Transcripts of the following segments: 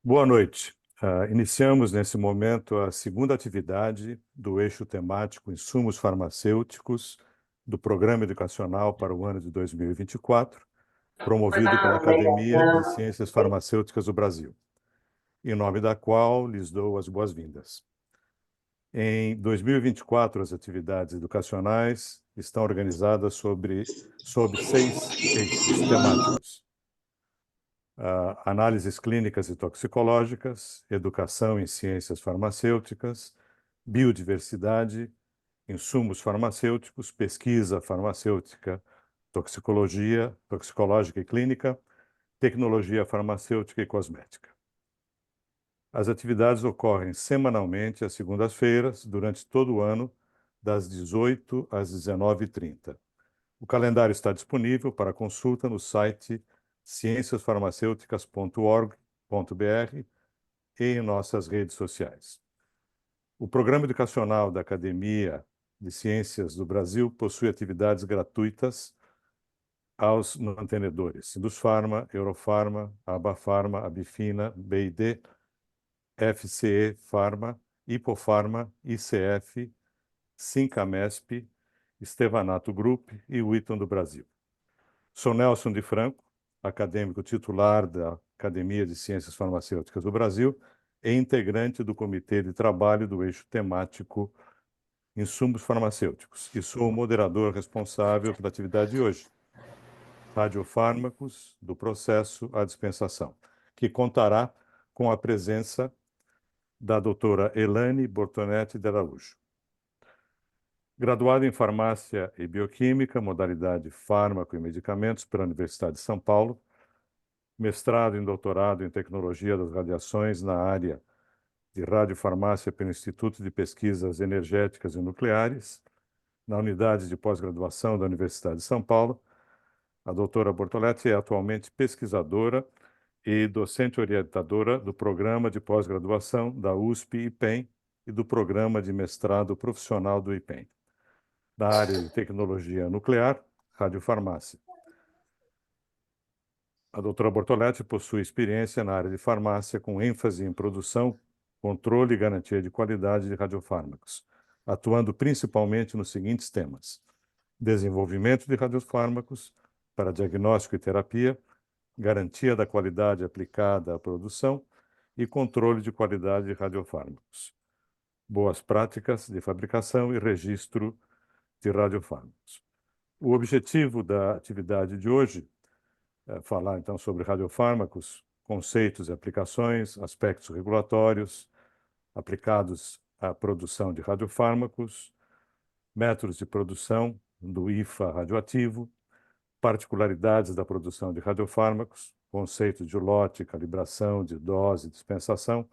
Boa noite. Iniciamos nesse momento a segunda atividade do eixo temático Insumos Farmacêuticos do Programa Educacional para o ano de 2024, promovido pela Academia de Ciências Farmacêuticas do Brasil, em nome da qual lhes dou as boas-vindas. Em 2024, as atividades educacionais estão organizadas sob 6 eixos temáticos: análises clínicas e toxicológicas, educação em ciências farmacêuticas, biodiversidade, insumos farmacêuticos, pesquisa farmacêutica, toxicológica e clínica, tecnologia farmacêutica e cosmética. As atividades ocorrem semanalmente às segundas-feiras, durante todo o ano, das 18 às 19h30. O calendário está disponível para consulta no site cienciasfarmaceuticas.org.br e em nossas redes sociais. O Programa Educacional da Academia de Ciências do Brasil possui atividades gratuitas aos mantenedores Sindusfarma, Eurofarma, Abafarma, Abifina, BID, FCE Farma, Hipofarma, ICF, Sincamesp, Estevanato Group e Witton do Brasil. Sou Nelson de Franco, acadêmico titular da Academia de Ciências Farmacêuticas do Brasil e integrante do Comitê de Trabalho do Eixo Temático Insumos Farmacêuticos, e sou o moderador responsável pela atividade de hoje, Radiofármacos do Processo à Dispensação, que contará com a presença da doutora Elane Bortonetti de Araújo. Graduada em Farmácia e Bioquímica, modalidade Fármaco e Medicamentos pela Universidade de São Paulo, mestrado e doutorado em Tecnologia das Radiações na área de Radiofarmácia pelo Instituto de Pesquisas Energéticas e Nucleares, na unidade de pós-graduação da Universidade de São Paulo. A doutora Bortoletti é atualmente pesquisadora e docente orientadora do Programa de Pós-Graduação da USP IPEM e do Programa de Mestrado Profissional do IPEM, na área de Tecnologia Nuclear, Radiofarmácia. A doutora Bortoletti possui experiência na área de farmácia, com ênfase em produção, controle e garantia de qualidade de radiofármacos, atuando principalmente nos seguintes temas: desenvolvimento de radiofármacos para diagnóstico e terapia, garantia da qualidade aplicada à produção e controle de qualidade de radiofármacos, boas práticas de fabricação e registro de radiofármacos. O objetivo da atividade de hoje é falar, então, sobre radiofármacos, conceitos e aplicações, aspectos regulatórios aplicados à produção de radiofármacos, métodos de produção do IFA radioativo, particularidades da produção de radiofármacos, conceito de lote, calibração, de dose, dispensação,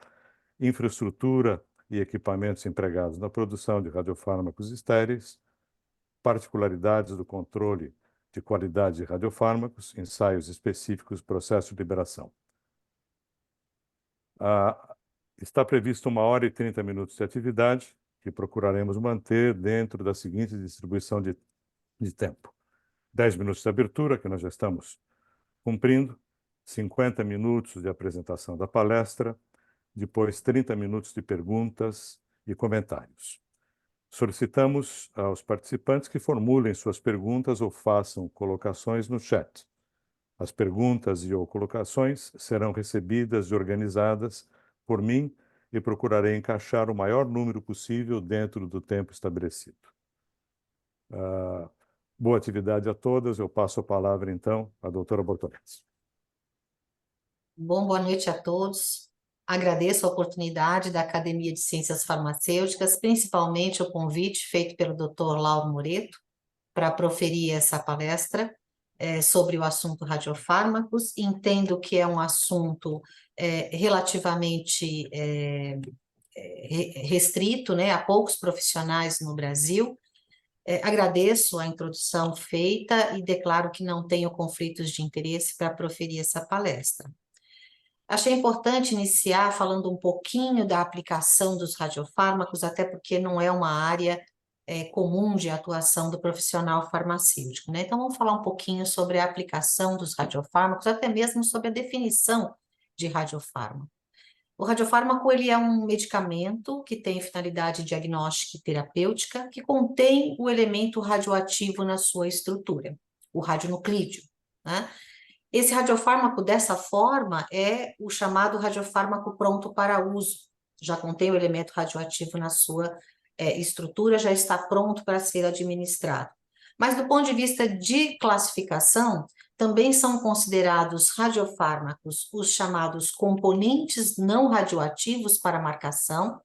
infraestrutura e equipamentos empregados na produção de radiofármacos estéreis, particularidades do controle de qualidade de radiofármacos, ensaios específicos, processo de liberação. Está previsto 1h30 de atividade, que procuraremos manter dentro da seguinte distribuição de tempo: 10 minutos de abertura, que nós já estamos cumprindo, 50 minutos de apresentação da palestra, depois 30 minutos de perguntas e comentários. Solicitamos aos participantes que formulem suas perguntas ou façam colocações no chat. As perguntas e ou colocações serão recebidas e organizadas por mim e procurarei encaixar o maior número possível dentro do tempo estabelecido. Boa atividade a todas. Eu passo a palavra, então, à doutora Bortoletti. Bom, boa noite a todos. Agradeço a oportunidade da Academia de Ciências Farmacêuticas, principalmente o convite feito pelo Dr. Lauro Moreto para proferir essa palestra sobre o assunto radiofármacos. Entendo que é um assunto relativamente restrito, né, a poucos profissionais no Brasil. Agradeço a introdução feita e declaro que não tenho conflitos de interesse para proferir essa palestra. Achei importante iniciar falando um pouquinho da aplicação dos radiofármacos, até porque não é uma área comum de atuação do profissional farmacêutico, né? Então, vamos falar um pouquinho sobre a aplicação dos radiofármacos, até mesmo sobre a definição de radiofármaco. O radiofármaco ele é um medicamento que tem finalidade diagnóstica e terapêutica, que contém o elemento radioativo na sua estrutura, o radionuclídeo, né? Esse radiofármaco, dessa forma, é o chamado radiofármaco pronto para uso. Já contém o elemento radioativo na sua estrutura, já está pronto para ser administrado. Mas, do ponto de vista de classificação, também são considerados radiofármacos os chamados componentes não radioativos para marcação,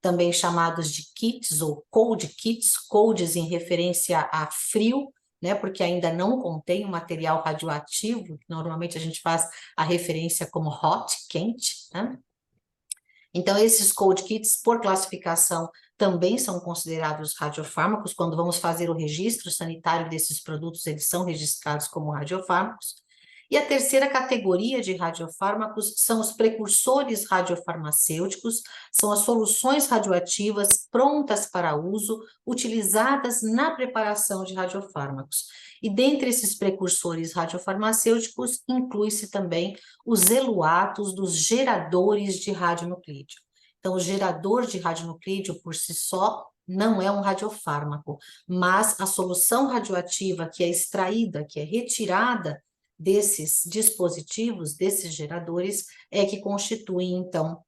também chamados de kits ou cold kits, codes em referência a frio, né, porque ainda não contém o material radioativo, normalmente a gente faz a referência como hot, quente, né? Então, esses cold kits, por classificação, também são considerados radiofármacos. Quando vamos fazer o registro sanitário desses produtos, eles são registrados como radiofármacos. E a terceira categoria de radiofármacos são os precursores radiofarmacêuticos, são as soluções radioativas prontas para uso, utilizadas na preparação de radiofármacos. E dentre esses precursores radiofarmacêuticos, inclui-se também os eluatos dos geradores de radionuclídeo. Então, o gerador de radionuclídeo, por si só, não é um radiofármaco, mas a solução radioativa que é extraída, que é retirada desses dispositivos, desses geradores, é que constituem, então,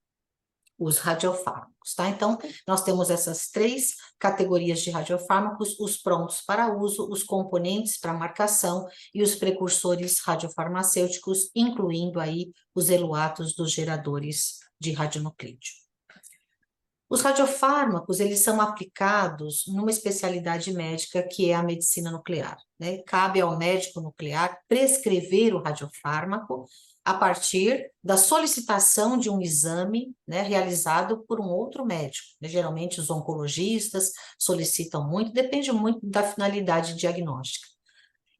os radiofármacos, tá? Então, nós temos essas três categorias de radiofármacos: os prontos para uso, os componentes para marcação e os precursores radiofarmacêuticos, incluindo aí os eluatos dos geradores de radionuclídeo. Os radiofármacos, eles são aplicados numa especialidade médica que é a medicina nuclear, né? Cabe ao médico nuclear prescrever o radiofármaco a partir da solicitação de um exame, né, realizado por um outro médico, né? Geralmente os oncologistas solicitam muito, depende muito da finalidade diagnóstica.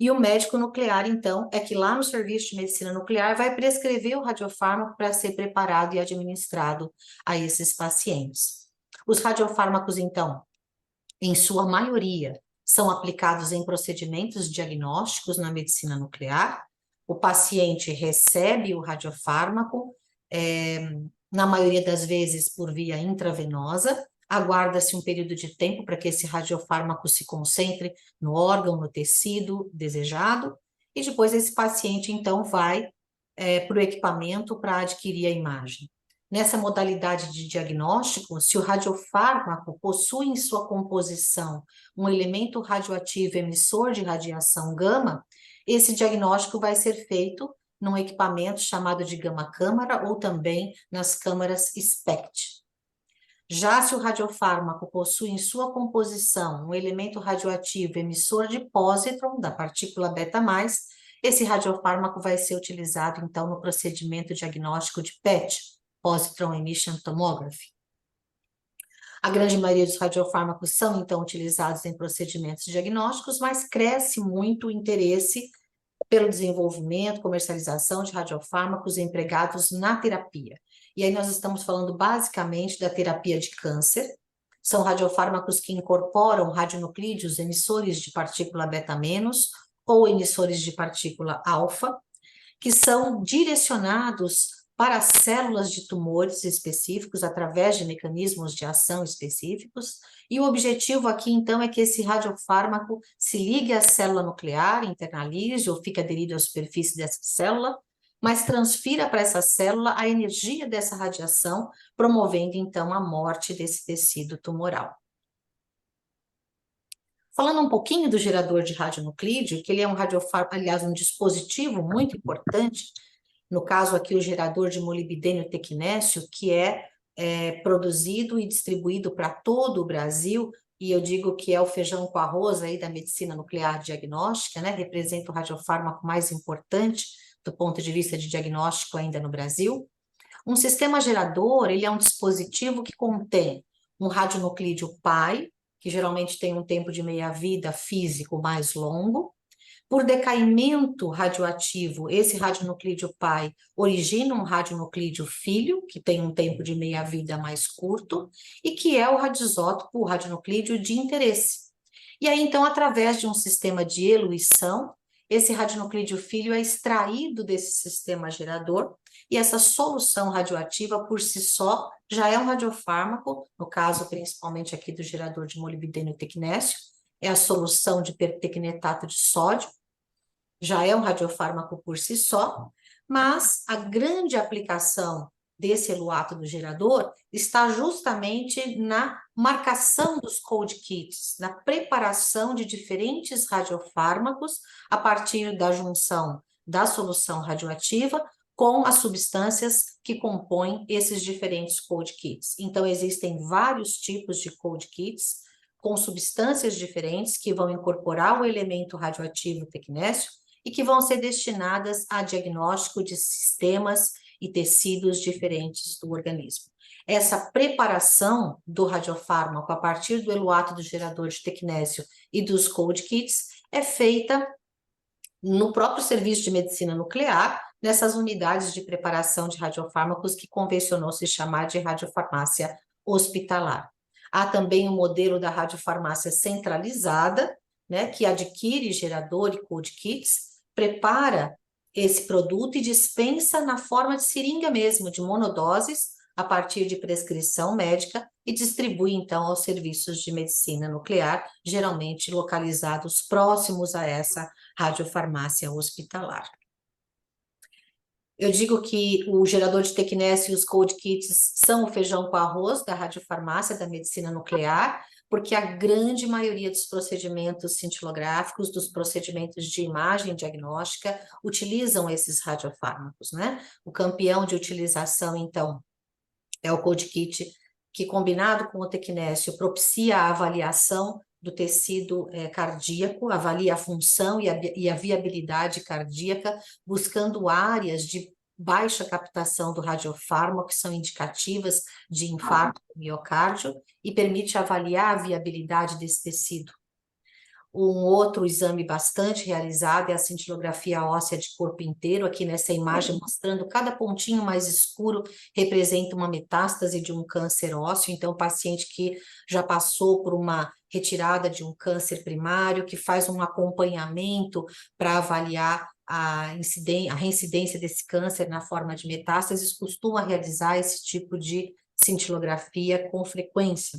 E o médico nuclear, então, é que lá no serviço de medicina nuclear vai prescrever o radiofármaco para ser preparado e administrado a esses pacientes. Os radiofármacos, então, em sua maioria, são aplicados em procedimentos diagnósticos na medicina nuclear. O paciente recebe o radiofármaco, na maioria das vezes por via intravenosa, aguarda-se um período de tempo para que esse radiofármaco se concentre no órgão, no tecido desejado, e depois esse paciente, então, vai para o equipamento para adquirir a imagem. Nessa modalidade de diagnóstico, se o radiofármaco possui em sua composição um elemento radioativo emissor de radiação gama, esse diagnóstico vai ser feito num equipamento chamado de gama-câmara ou também nas câmaras SPECT. Já se o radiofármaco possui em sua composição um elemento radioativo emissor de pósitron, da partícula beta+, esse radiofármaco vai ser utilizado, então, no procedimento diagnóstico de PET, Positron Emission Tomography. A grande maioria dos radiofármacos são, então, utilizados em procedimentos diagnósticos, mas cresce muito o interesse pelo desenvolvimento, comercialização de radiofármacos empregados na terapia. E aí nós estamos falando basicamente da terapia de câncer. São radiofármacos que incorporam radionuclídeos emissores de partícula beta- ou emissores de partícula alfa, que são direcionados para células de tumores específicos através de mecanismos de ação específicos, e o objetivo aqui, então, é que esse radiofármaco se ligue à célula nuclear, internalize ou fique aderido à superfície dessa célula, mas transfira para essa célula a energia dessa radiação, promovendo, então, a morte desse tecido tumoral. Falando um pouquinho do gerador de radionuclídeo, que ele é um radiofármaco, aliás, um dispositivo muito importante, no caso aqui o gerador de molibdênio tecnécio, que é produzido e distribuído para todo o Brasil, e eu digo que é o feijão com arroz aí da medicina nuclear diagnóstica, né? Representa o radiofármaco mais importante do ponto de vista de diagnóstico ainda no Brasil. Um sistema gerador, ele é um dispositivo que contém um radionuclídeo pai, que geralmente tem um tempo de meia-vida físico mais longo. Por decaimento radioativo, esse radionuclídeo pai origina um radionuclídeo filho, que tem um tempo de meia-vida mais curto, e que é o radisótopo, o radionuclídeo de interesse. E aí, então, através de um sistema de eluição, esse radionuclídeo filho é extraído desse sistema gerador e essa solução radioativa por si só já é um radiofármaco, no caso principalmente aqui do gerador de molibdênio e tecnécio, é a solução de pertecnetato de sódio, já é um radiofármaco por si só, mas a grande aplicação desse eluato do gerador está justamente na marcação dos cold kits, na preparação de diferentes radiofármacos a partir da junção da solução radioativa com as substâncias que compõem esses diferentes cold kits. Então, existem vários tipos de cold kits com substâncias diferentes que vão incorporar o elemento radioativo tecnécio e que vão ser destinadas a diagnóstico de sistemas e tecidos diferentes do organismo. Essa preparação do radiofármaco a partir do eluato do gerador de tecnécio e dos cold kits é feita no próprio serviço de medicina nuclear, nessas unidades de preparação de radiofármacos que convencionou se chamar de radiofarmácia hospitalar. Há também o modelo da radiofarmácia centralizada, né, que adquire gerador e cold kits, prepara esse produto e dispensa na forma de seringa mesmo, de monodoses, a partir de prescrição médica, e distribui, então, aos serviços de medicina nuclear, geralmente localizados próximos a essa radiofarmácia hospitalar. Eu digo que o gerador de tecnécio e os cold kits são o feijão com arroz da radiofarmácia, da medicina nuclear, porque a grande maioria dos procedimentos cintilográficos, dos procedimentos de imagem diagnóstica, utilizam esses radiofármacos, né? O campeão de utilização, então, é o cold kit, que combinado com o tecnécio propicia a avaliação do tecido cardíaco, avalia a função e a viabilidade cardíaca, buscando áreas de baixa captação do radiofármaco, que são indicativas de infarto do miocárdio, e permite avaliar a viabilidade desse tecido. Um outro exame bastante realizado é a cintilografia óssea de corpo inteiro, aqui nessa imagem mostrando cada pontinho mais escuro representa uma metástase de um câncer ósseo, então o paciente que já passou por uma retirada de um câncer primário, que faz um acompanhamento para avaliar a reincidência desse câncer na forma de metástases, costuma realizar esse tipo de cintilografia com frequência.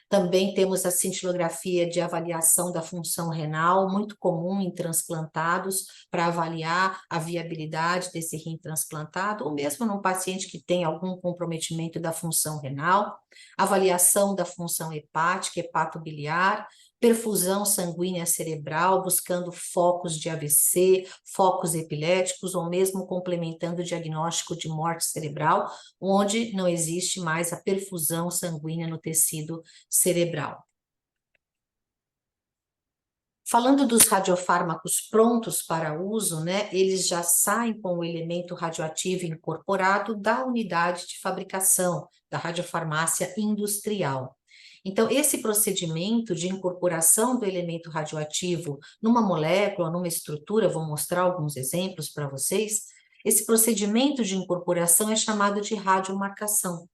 Também temos a cintilografia de avaliação da função renal, muito comum em transplantados, para avaliar a viabilidade desse rim transplantado, ou mesmo num paciente que tem algum comprometimento da função renal, avaliação da função hepática, hepatobiliar, perfusão sanguínea cerebral, buscando focos de AVC, focos epiléticos, ou mesmo complementando o diagnóstico de morte cerebral, onde não existe mais a perfusão sanguínea no tecido cerebral. Falando dos radiofármacos prontos para uso, né, eles já saem com o elemento radioativo incorporado da unidade de fabricação, da radiofarmácia industrial. Então, esse procedimento de incorporação do elemento radioativo numa molécula, numa estrutura, vou mostrar alguns exemplos para vocês, esse procedimento de incorporação é chamado de radiomarcação,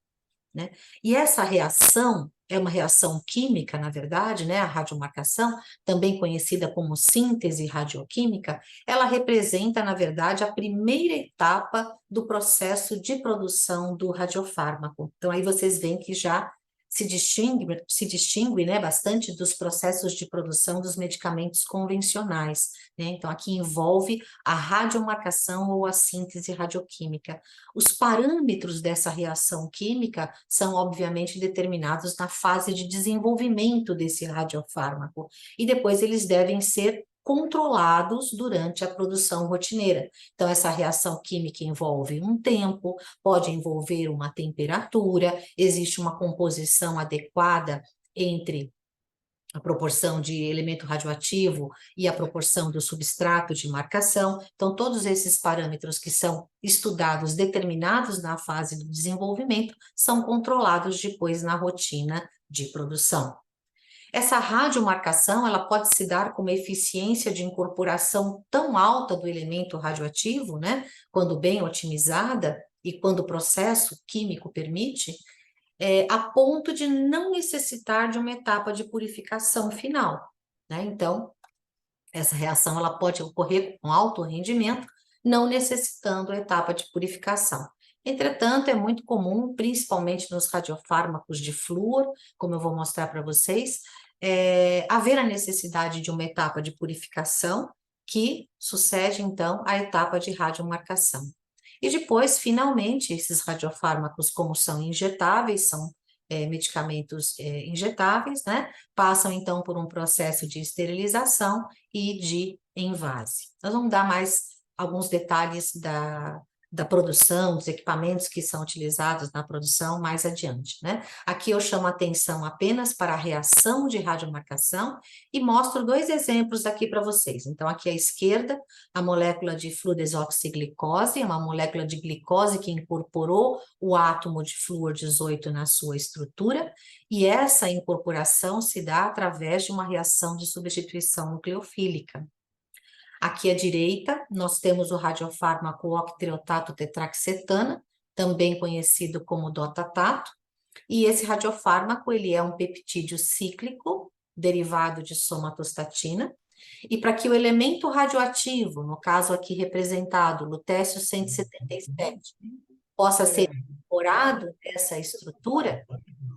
né? E essa reação é uma reação química, na verdade, né? A radiomarcação, também conhecida como síntese radioquímica, ela representa, na verdade, a primeira etapa do processo de produção do radiofármaco. Então, aí vocês veem que já se distingue, né, bastante dos processos de produção dos medicamentos convencionais, né? Então, aqui envolve a radiomarcação ou a síntese radioquímica. Os parâmetros dessa reação química são, obviamente, determinados na fase de desenvolvimento desse radiofármaco, e depois eles devem ser controlados durante a produção rotineira. Então, essa reação química envolve um tempo, pode envolver uma temperatura, existe uma composição adequada entre a proporção de elemento radioativo e a proporção do substrato de marcação. Então, todos esses parâmetros que são estudados, determinados na fase do desenvolvimento, são controlados depois na rotina de produção. Essa radiomarcação, ela pode se dar com uma eficiência de incorporação tão alta do elemento radioativo, né, quando bem otimizada e quando o processo químico permite, a ponto de não necessitar de uma etapa de purificação final, né? Então, essa reação ela pode ocorrer com alto rendimento, não necessitando a etapa de purificação. Entretanto, é muito comum, principalmente nos radiofármacos de flúor, como eu vou mostrar para vocês, haver a necessidade de uma etapa de purificação que sucede, então, à etapa de radiomarcação. E depois, finalmente, esses radiofármacos, como são injetáveis, são medicamentos injetáveis, né? Passam, então, por um processo de esterilização e de envase. Nós vamos dar mais alguns detalhes da produção, dos equipamentos que são utilizados na produção mais adiante, né? Aqui eu chamo a atenção apenas para a reação de radiomarcação e mostro dois exemplos aqui para vocês. Então, aqui à esquerda, a molécula de fluodesoxiglicose, uma molécula de glicose que incorporou o átomo de flúor 18 na sua estrutura, e essa incorporação se dá através de uma reação de substituição nucleofílica. Aqui à direita, nós temos o radiofármaco octreotato tetraxetana, também conhecido como dotatato, e esse radiofármaco, ele é um peptídeo cíclico, derivado de somatostatina, e para que o elemento radioativo, no caso aqui representado, lutécio-177, possa ser incorporado nessa estrutura,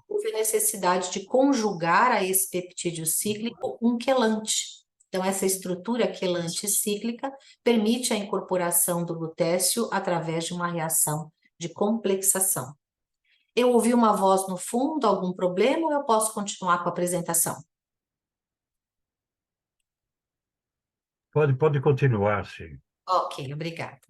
houve a necessidade de conjugar a esse peptídeo cíclico um quelante. Então, essa estrutura quelante cíclica permite a incorporação do lutécio através de uma reação de complexação. Eu ouvi uma voz no fundo, algum problema, ou eu posso continuar com a apresentação? Pode continuar, sim. Ok, obrigada.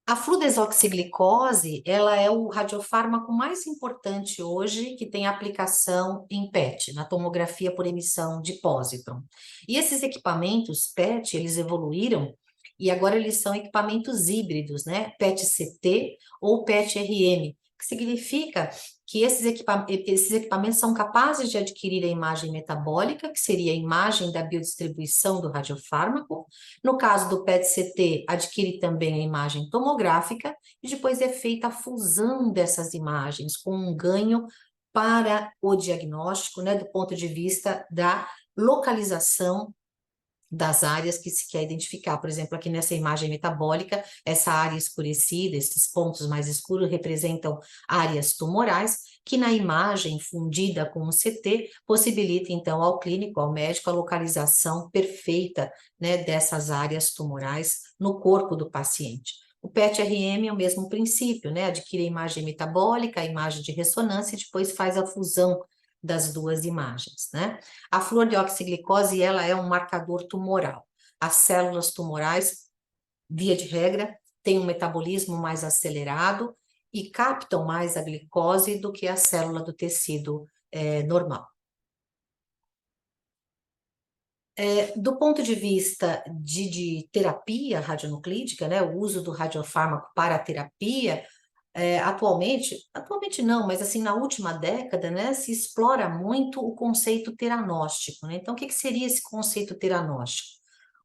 A fluodesoxiglicose, ela é o radiofármaco mais importante hoje que tem aplicação em PET, na tomografia por emissão de pósitron. E esses equipamentos PET, eles evoluíram e agora eles são equipamentos híbridos, né? PET-CT ou PET-RM, que significa que esses equipamentos são capazes de adquirir a imagem metabólica, que seria a imagem da biodistribuição do radiofármaco. No caso do PET-CT, adquire também a imagem tomográfica e depois é feita a fusão dessas imagens com um ganho para o diagnóstico, né, do ponto de vista da localização das áreas que se quer identificar. Por exemplo, aqui nessa imagem metabólica, essa área escurecida, esses pontos mais escuros representam áreas tumorais, que na imagem fundida com o CT possibilita então ao clínico, ao médico, a localização perfeita, né, dessas áreas tumorais no corpo do paciente. O PET-RM é o mesmo princípio, né? Adquire a imagem metabólica, a imagem de ressonância e depois faz a fusão das duas imagens, né? A fluodeoxiglicose, ela é um marcador tumoral. As células tumorais, via de regra, têm um metabolismo mais acelerado e captam mais a glicose do que a célula do tecido normal. Do ponto de vista de terapia radionuclídica, né, o uso do radiofármaco para a terapia, atualmente não, mas assim, na última década, né, se explora muito o conceito teranóstico, né? Então, o que seria esse conceito teranóstico?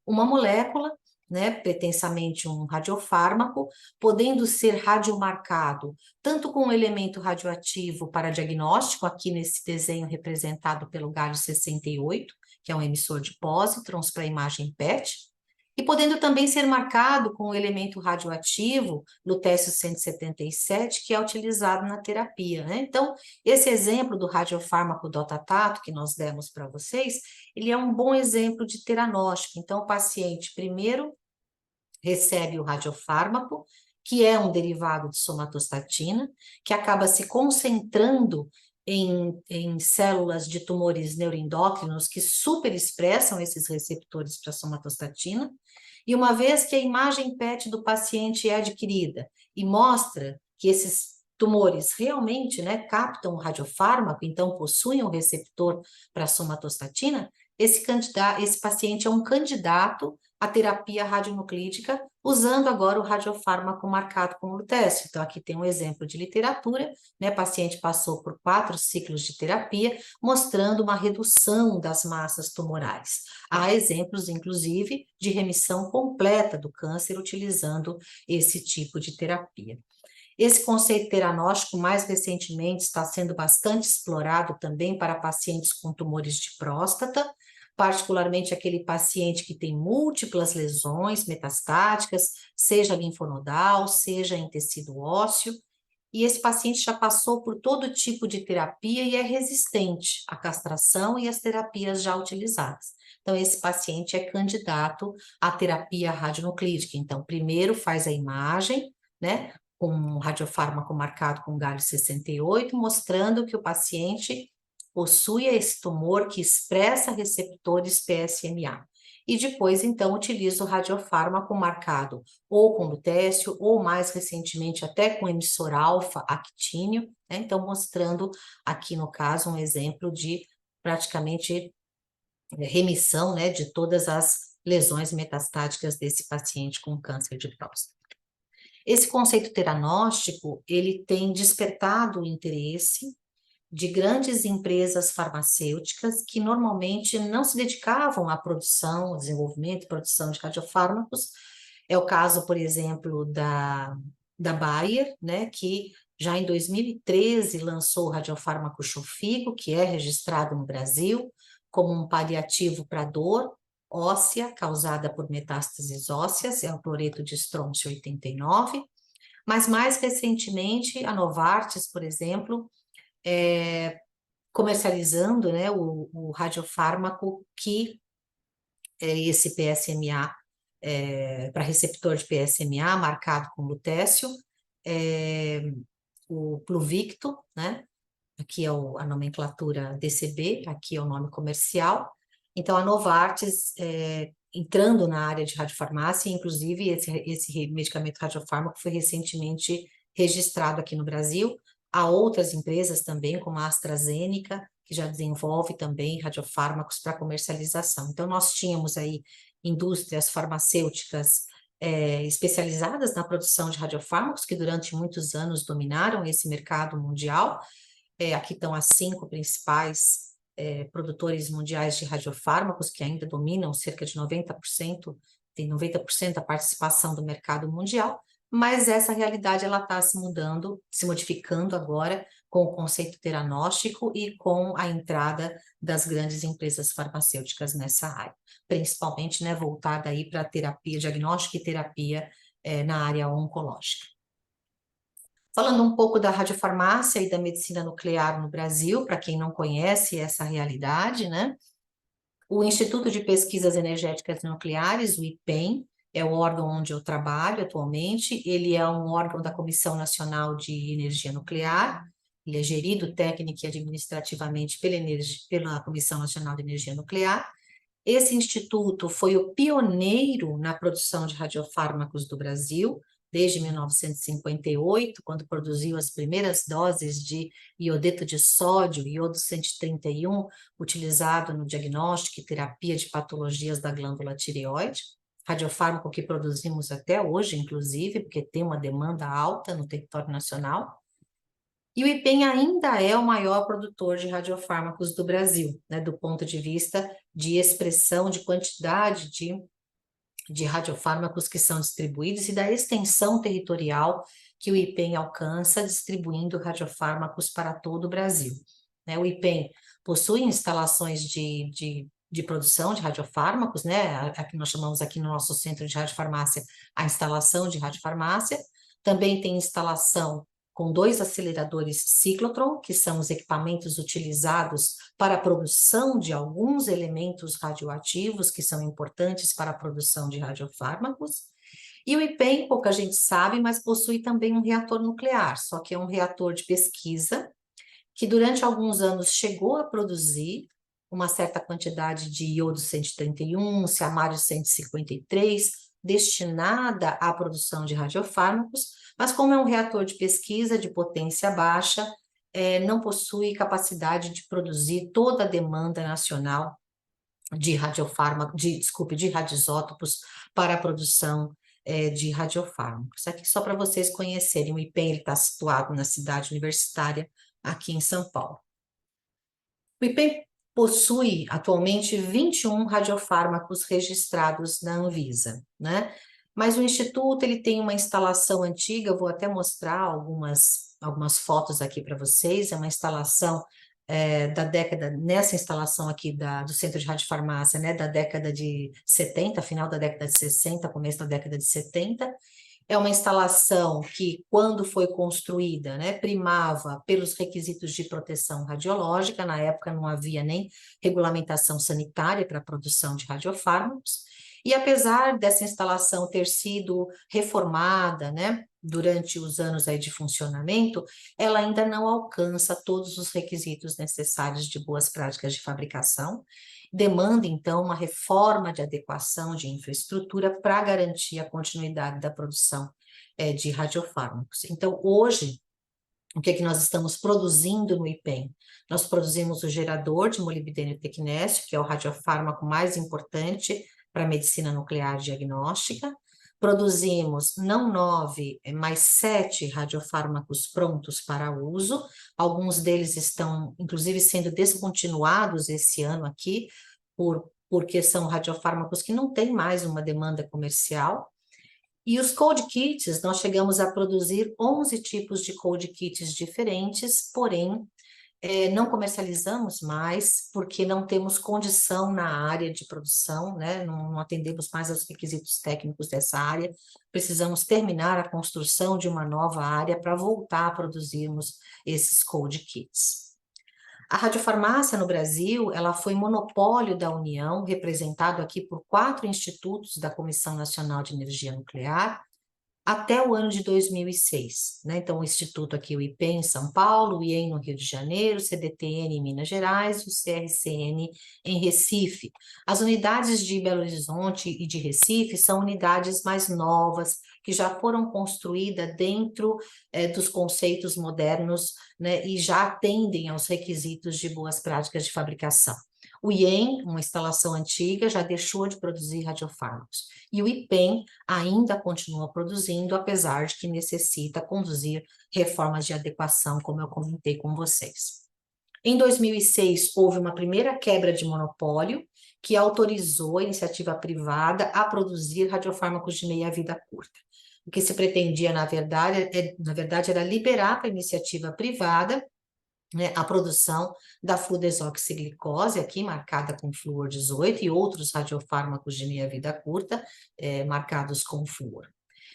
Uma molécula, né, pretensamente um radiofármaco, podendo ser radiomarcado, tanto com um elemento radioativo para diagnóstico, aqui nesse desenho representado pelo galho 68, que é um emissor de pósitrons para imagem PET, e podendo também ser marcado com o elemento radioativo, lutécio-177, que é utilizado na terapia, né? Então, esse exemplo do radiofármaco dotatato que nós demos para vocês, ele é um bom exemplo de teranóstico. Então, o paciente primeiro recebe o radiofármaco, que é um derivado de somatostatina, que acaba se concentrando em células de tumores neuroendócrinos que superexpressam esses receptores para somatostatina, e uma vez que a imagem PET do paciente é adquirida e mostra que esses tumores realmente, né, captam o radiofármaco, então possuem o receptor para somatostatina, esse paciente é um candidato à terapia radionuclídica, usando agora o radiofármaco marcado com lutécio. Então, aqui tem um exemplo de literatura, né? O paciente passou por 4 ciclos de terapia, mostrando uma redução das massas tumorais. Há exemplos, inclusive, de remissão completa do câncer utilizando esse tipo de terapia. Esse conceito teranóstico, mais recentemente, está sendo bastante explorado também para pacientes com tumores de próstata, particularmente aquele paciente que tem múltiplas lesões metastáticas, seja linfonodal, seja em tecido ósseo, e esse paciente já passou por todo tipo de terapia e é resistente à castração e às terapias já utilizadas. Então, esse paciente é candidato à terapia radionuclídica. Então, primeiro faz a imagem, né, com um radiofármaco marcado com galho 68, mostrando que o paciente possui esse tumor que expressa receptores PSMA. E depois, então, utiliza o radiofármaco marcado ou com lutécio, ou mais recentemente até com emissor alfa-actínio, né? Então, mostrando aqui no caso um exemplo de praticamente remissão, né, de todas as lesões metastáticas desse paciente com câncer de próstata. Esse conceito teranóstico, ele tem despertado o interesse de grandes empresas farmacêuticas que normalmente não se dedicavam à produção, desenvolvimento e produção de radiofármacos. É o caso, por exemplo, da Bayer, né, que já em 2013 lançou o radiofármaco Xofigo, que é registrado no Brasil como um paliativo para dor óssea causada por metástases ósseas, é o cloreto de estrôncio 89. Mas mais recentemente, a Novartis, por exemplo, comercializando, né, o radiofármaco que é esse PSMA, para receptor de PSMA, marcado com lutécio, o Pluvicto, né, aqui é a nomenclatura DCB, aqui é o nome comercial. Então, a Novartis, entrando na área de radiofarmácia, inclusive esse medicamento radiofármaco foi recentemente registrado aqui no Brasil. Há outras empresas também, como a AstraZeneca, que já desenvolve também radiofármacos para comercialização. Então, nós tínhamos aí indústrias farmacêuticas especializadas na produção de radiofármacos, que durante muitos anos dominaram esse mercado mundial. Aqui estão as 5 principais produtores mundiais de radiofármacos, que ainda dominam cerca de 90%, tem 90% da participação do mercado mundial, mas essa realidade ela está se mudando, se modificando agora com o conceito teranóstico e com a entrada das grandes empresas farmacêuticas nessa área, principalmente, né, voltada aí para terapia, diagnóstico e terapia na área oncológica. Falando um pouco da radiofarmácia e da medicina nuclear no Brasil, para quem não conhece essa realidade, né? O Instituto de Pesquisas Energéticas Nucleares, o IPEN, é o órgão onde eu trabalho atualmente. Ele é um órgão da Comissão Nacional de Energia Nuclear. Ele é gerido técnica e administrativamente pela Comissão Nacional de Energia Nuclear. Esse instituto foi o pioneiro na produção de radiofármacos do Brasil, desde 1958, quando produziu as primeiras doses de iodeto de sódio, iodo 131, utilizado no diagnóstico e terapia de patologias da glândula tireoide, radiofármaco que produzimos até hoje, inclusive, porque tem uma demanda alta no território nacional. E o IPEN ainda é o maior produtor de radiofármacos do Brasil, né, do ponto de vista de expressão de quantidade de radiofármacos que são distribuídos e da extensão territorial que o IPEN alcança, distribuindo radiofármacos para todo o Brasil. Né, o IPEN possui instalações de produção de radiofármacos, né, a que nós chamamos aqui no nosso centro de radiofarmácia a instalação de radiofarmácia, também tem instalação com 2 aceleradores ciclotron, que são os equipamentos utilizados para a produção de alguns elementos radioativos que são importantes para a produção de radiofármacos. E o IPEN, pouca gente sabe, mas possui também um reator nuclear, só que é um reator de pesquisa, que durante alguns anos chegou a produzir uma certa quantidade de iodo 131, ciamário 153, destinada à produção de radiofármacos, mas como é um reator de pesquisa de potência baixa, não possui capacidade de produzir toda a demanda nacional de de radioisótopos para a produção de radiofármacos. Aqui só para vocês conhecerem, o IPEN está situado na cidade universitária, aqui em São Paulo. O IPEN possui atualmente 21 radiofármacos registrados na Anvisa, né? Mas o Instituto ele tem uma instalação antiga, vou até mostrar algumas fotos aqui para vocês, é uma instalação nessa instalação aqui do Centro de Radiofarmácia, né, da década de 70, final da década de 60, começo da década de 70. É uma instalação que, quando foi construída, né, primava pelos requisitos de proteção radiológica. Na época não havia nem regulamentação sanitária para a produção de radiofármacos. E apesar dessa instalação ter sido reformada, né, durante os anos aí de funcionamento, ela ainda não alcança todos os requisitos necessários de boas práticas de fabricação. Demanda, então, uma reforma de adequação de infraestrutura para garantir a continuidade da produção de radiofármacos. Então, hoje, o que é que nós estamos produzindo no IPEM? Nós produzimos o gerador de molibdênio tecnésio, que é o radiofármaco mais importante para a medicina nuclear diagnóstica. Produzimos não 9, mas 7 radiofármacos prontos para uso. Alguns deles estão, inclusive, sendo descontinuados esse ano aqui, porque são radiofármacos que não têm mais uma demanda comercial. E os cold kits, nós chegamos a produzir 11 tipos de cold kits diferentes, porém, não comercializamos mais, porque não temos condição na área de produção, né? Não atendemos mais aos requisitos técnicos dessa área, precisamos terminar a construção de uma nova área para voltar a produzirmos esses cold kits. A radiofarmácia no Brasil, ela foi monopólio da União, representado aqui por 4 institutos da Comissão Nacional de Energia Nuclear, até o ano de 2006, né? Então, o Instituto aqui, o IPEM em São Paulo, o IEM no Rio de Janeiro, o CDTN em Minas Gerais, o CRCN em Recife. As unidades de Belo Horizonte e de Recife são unidades mais novas, que já foram construídas dentro dos conceitos modernos, né, e já atendem aos requisitos de boas práticas de fabricação. O IEM, uma instalação antiga, já deixou de produzir radiofármacos. E o IPEM ainda continua produzindo, apesar de que necessita conduzir reformas de adequação, como eu comentei com vocês. Em 2006, houve uma primeira quebra de monopólio, que autorizou a iniciativa privada a produzir radiofármacos de meia-vida curta. O que se pretendia, na verdade, era liberar para a iniciativa privada, né, a produção da fludesoxiglicose, aqui marcada com flúor 18, e outros radiofármacos de meia-vida curta, marcados com flúor.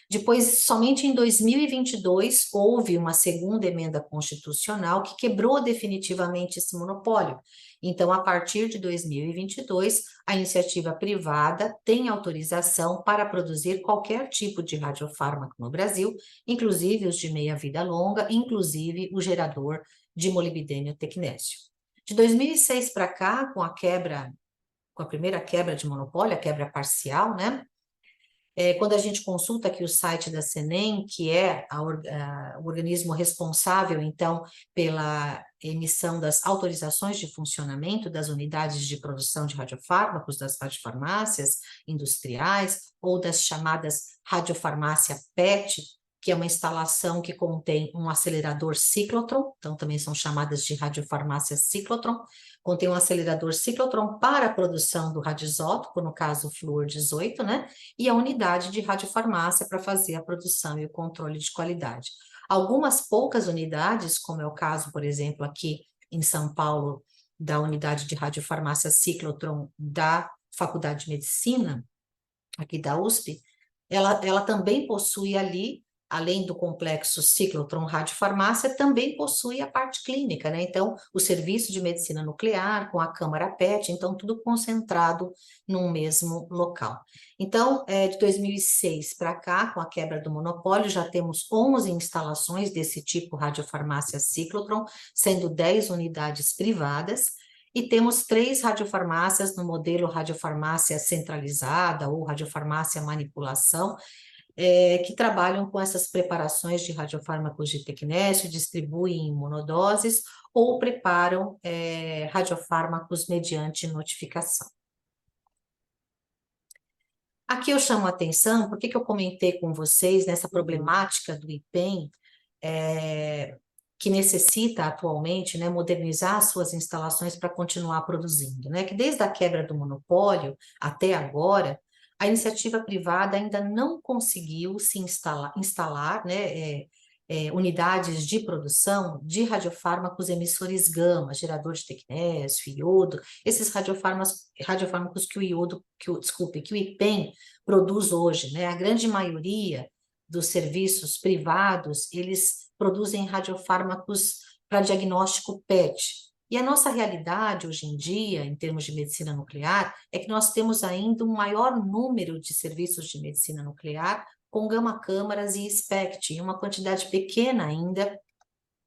Depois, somente em 2022, houve uma segunda emenda constitucional que quebrou definitivamente esse monopólio. Então, a partir de 2022, a iniciativa privada tem autorização para produzir qualquer tipo de radiofármaco no Brasil, inclusive os de meia-vida longa, inclusive o gerador de molibdênio tecnésio. De 2006 para cá, com a primeira quebra de monopólio, a quebra parcial, né? Quando a gente consulta aqui o site da CENEM, que é o organismo responsável, então, pela emissão das autorizações de funcionamento das unidades de produção de radiofármacos, das radiofarmácias industriais, ou das chamadas radiofarmácia PET, que é uma instalação que contém um acelerador ciclotron, então também são chamadas de radiofarmácia ciclotron, contém um acelerador ciclotron para a produção do radioisótopo, no caso o flúor 18, né? E a unidade de radiofarmácia para fazer a produção e o controle de qualidade. Algumas poucas unidades, como é o caso, por exemplo, aqui em São Paulo, da unidade de radiofarmácia ciclotron da Faculdade de Medicina, aqui da USP, ela também possui ali, além do complexo ciclotron radiofarmácia, também possui a parte clínica, né? Então, o serviço de medicina nuclear com a câmara PET, então tudo concentrado num mesmo local. Então, de 2006 para cá, com a quebra do monopólio, já temos 11 instalações desse tipo radiofarmácia ciclotron, sendo 10 unidades privadas, e temos 3 radiofarmácias no modelo radiofarmácia centralizada ou radiofarmácia manipulação, que trabalham com essas preparações de radiofármacos de tecnésio, distribuem em monodoses ou preparam radiofármacos mediante notificação. Aqui eu chamo a atenção, porque que eu comentei com vocês nessa problemática do IPEM, que necessita atualmente, né, modernizar suas instalações para continuar produzindo, né? Que desde a quebra do monopólio até agora, a iniciativa privada ainda não conseguiu se instalar, né, unidades de produção de radiofármacos emissores gama, gerador de tecnésio, iodo, esses radiofármacos que o iodo, que o IPEM produz hoje, né? A grande maioria dos serviços privados, eles produzem radiofármacos para diagnóstico PET. E a nossa realidade hoje em dia, em termos de medicina nuclear, é que nós temos ainda um maior número de serviços de medicina nuclear com gama-câmaras e SPECT, e uma quantidade pequena ainda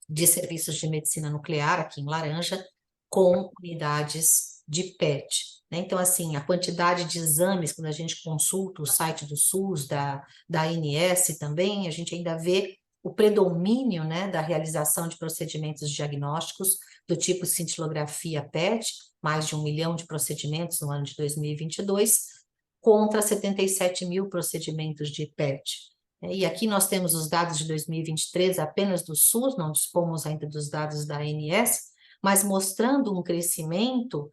de serviços de medicina nuclear, aqui em Laranja, com unidades de PET. Né? Então, assim, a quantidade de exames, quando a gente consulta o site do SUS, da ANS também, a gente ainda vê o predomínio, né, da realização de procedimentos diagnósticos do tipo cintilografia PET, mais de 1 milhão de procedimentos no ano de 2022, contra 77 mil procedimentos de PET. E aqui nós temos os dados de 2023 apenas do SUS, não dispomos ainda dos dados da ANS, mas mostrando um crescimento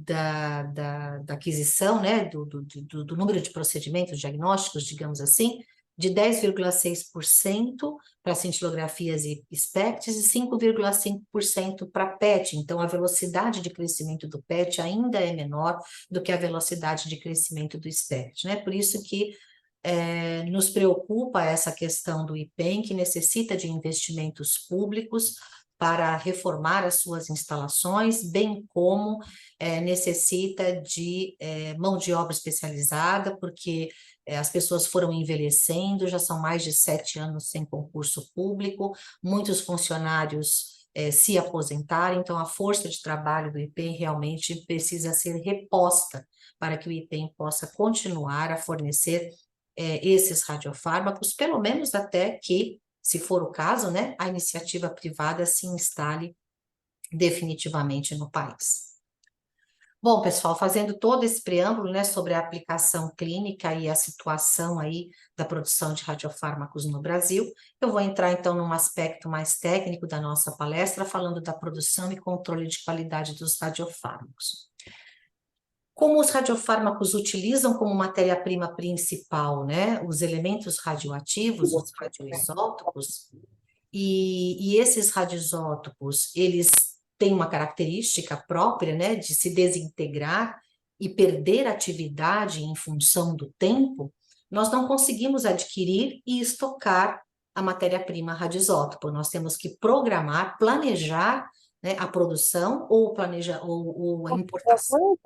da aquisição, né, do número de procedimentos diagnósticos, digamos assim, de 10,6% para cintilografias e SPECTs e 5,5% para PET. Então, a velocidade de crescimento do PET ainda é menor do que a velocidade de crescimento do SPECT, né? Por isso que nos preocupa essa questão do IPEM, que necessita de investimentos públicos para reformar as suas instalações, bem como necessita de mão de obra especializada, porque as pessoas foram envelhecendo, já são mais de 7 anos sem concurso público, muitos funcionários se aposentaram, então a força de trabalho do IPEM realmente precisa ser reposta para que o IPEM possa continuar a fornecer esses radiofármacos, pelo menos até que, se for o caso, né, a iniciativa privada se instale definitivamente no país. Bom, pessoal, fazendo todo esse preâmbulo, né, sobre a aplicação clínica e a situação aí da produção de radiofármacos no Brasil, eu vou entrar então num aspecto mais técnico da nossa palestra, falando da produção e controle de qualidade dos radiofármacos. Como os radiofármacos utilizam como matéria-prima principal, né, os elementos radioativos, os radioisótopos, e esses radioisótopos, eles têm uma característica própria, né, de se desintegrar e perder atividade em função do tempo, nós não conseguimos adquirir e estocar a matéria-prima radioisótopo. Nós temos que programar, planejar, né, a produção ou a importação.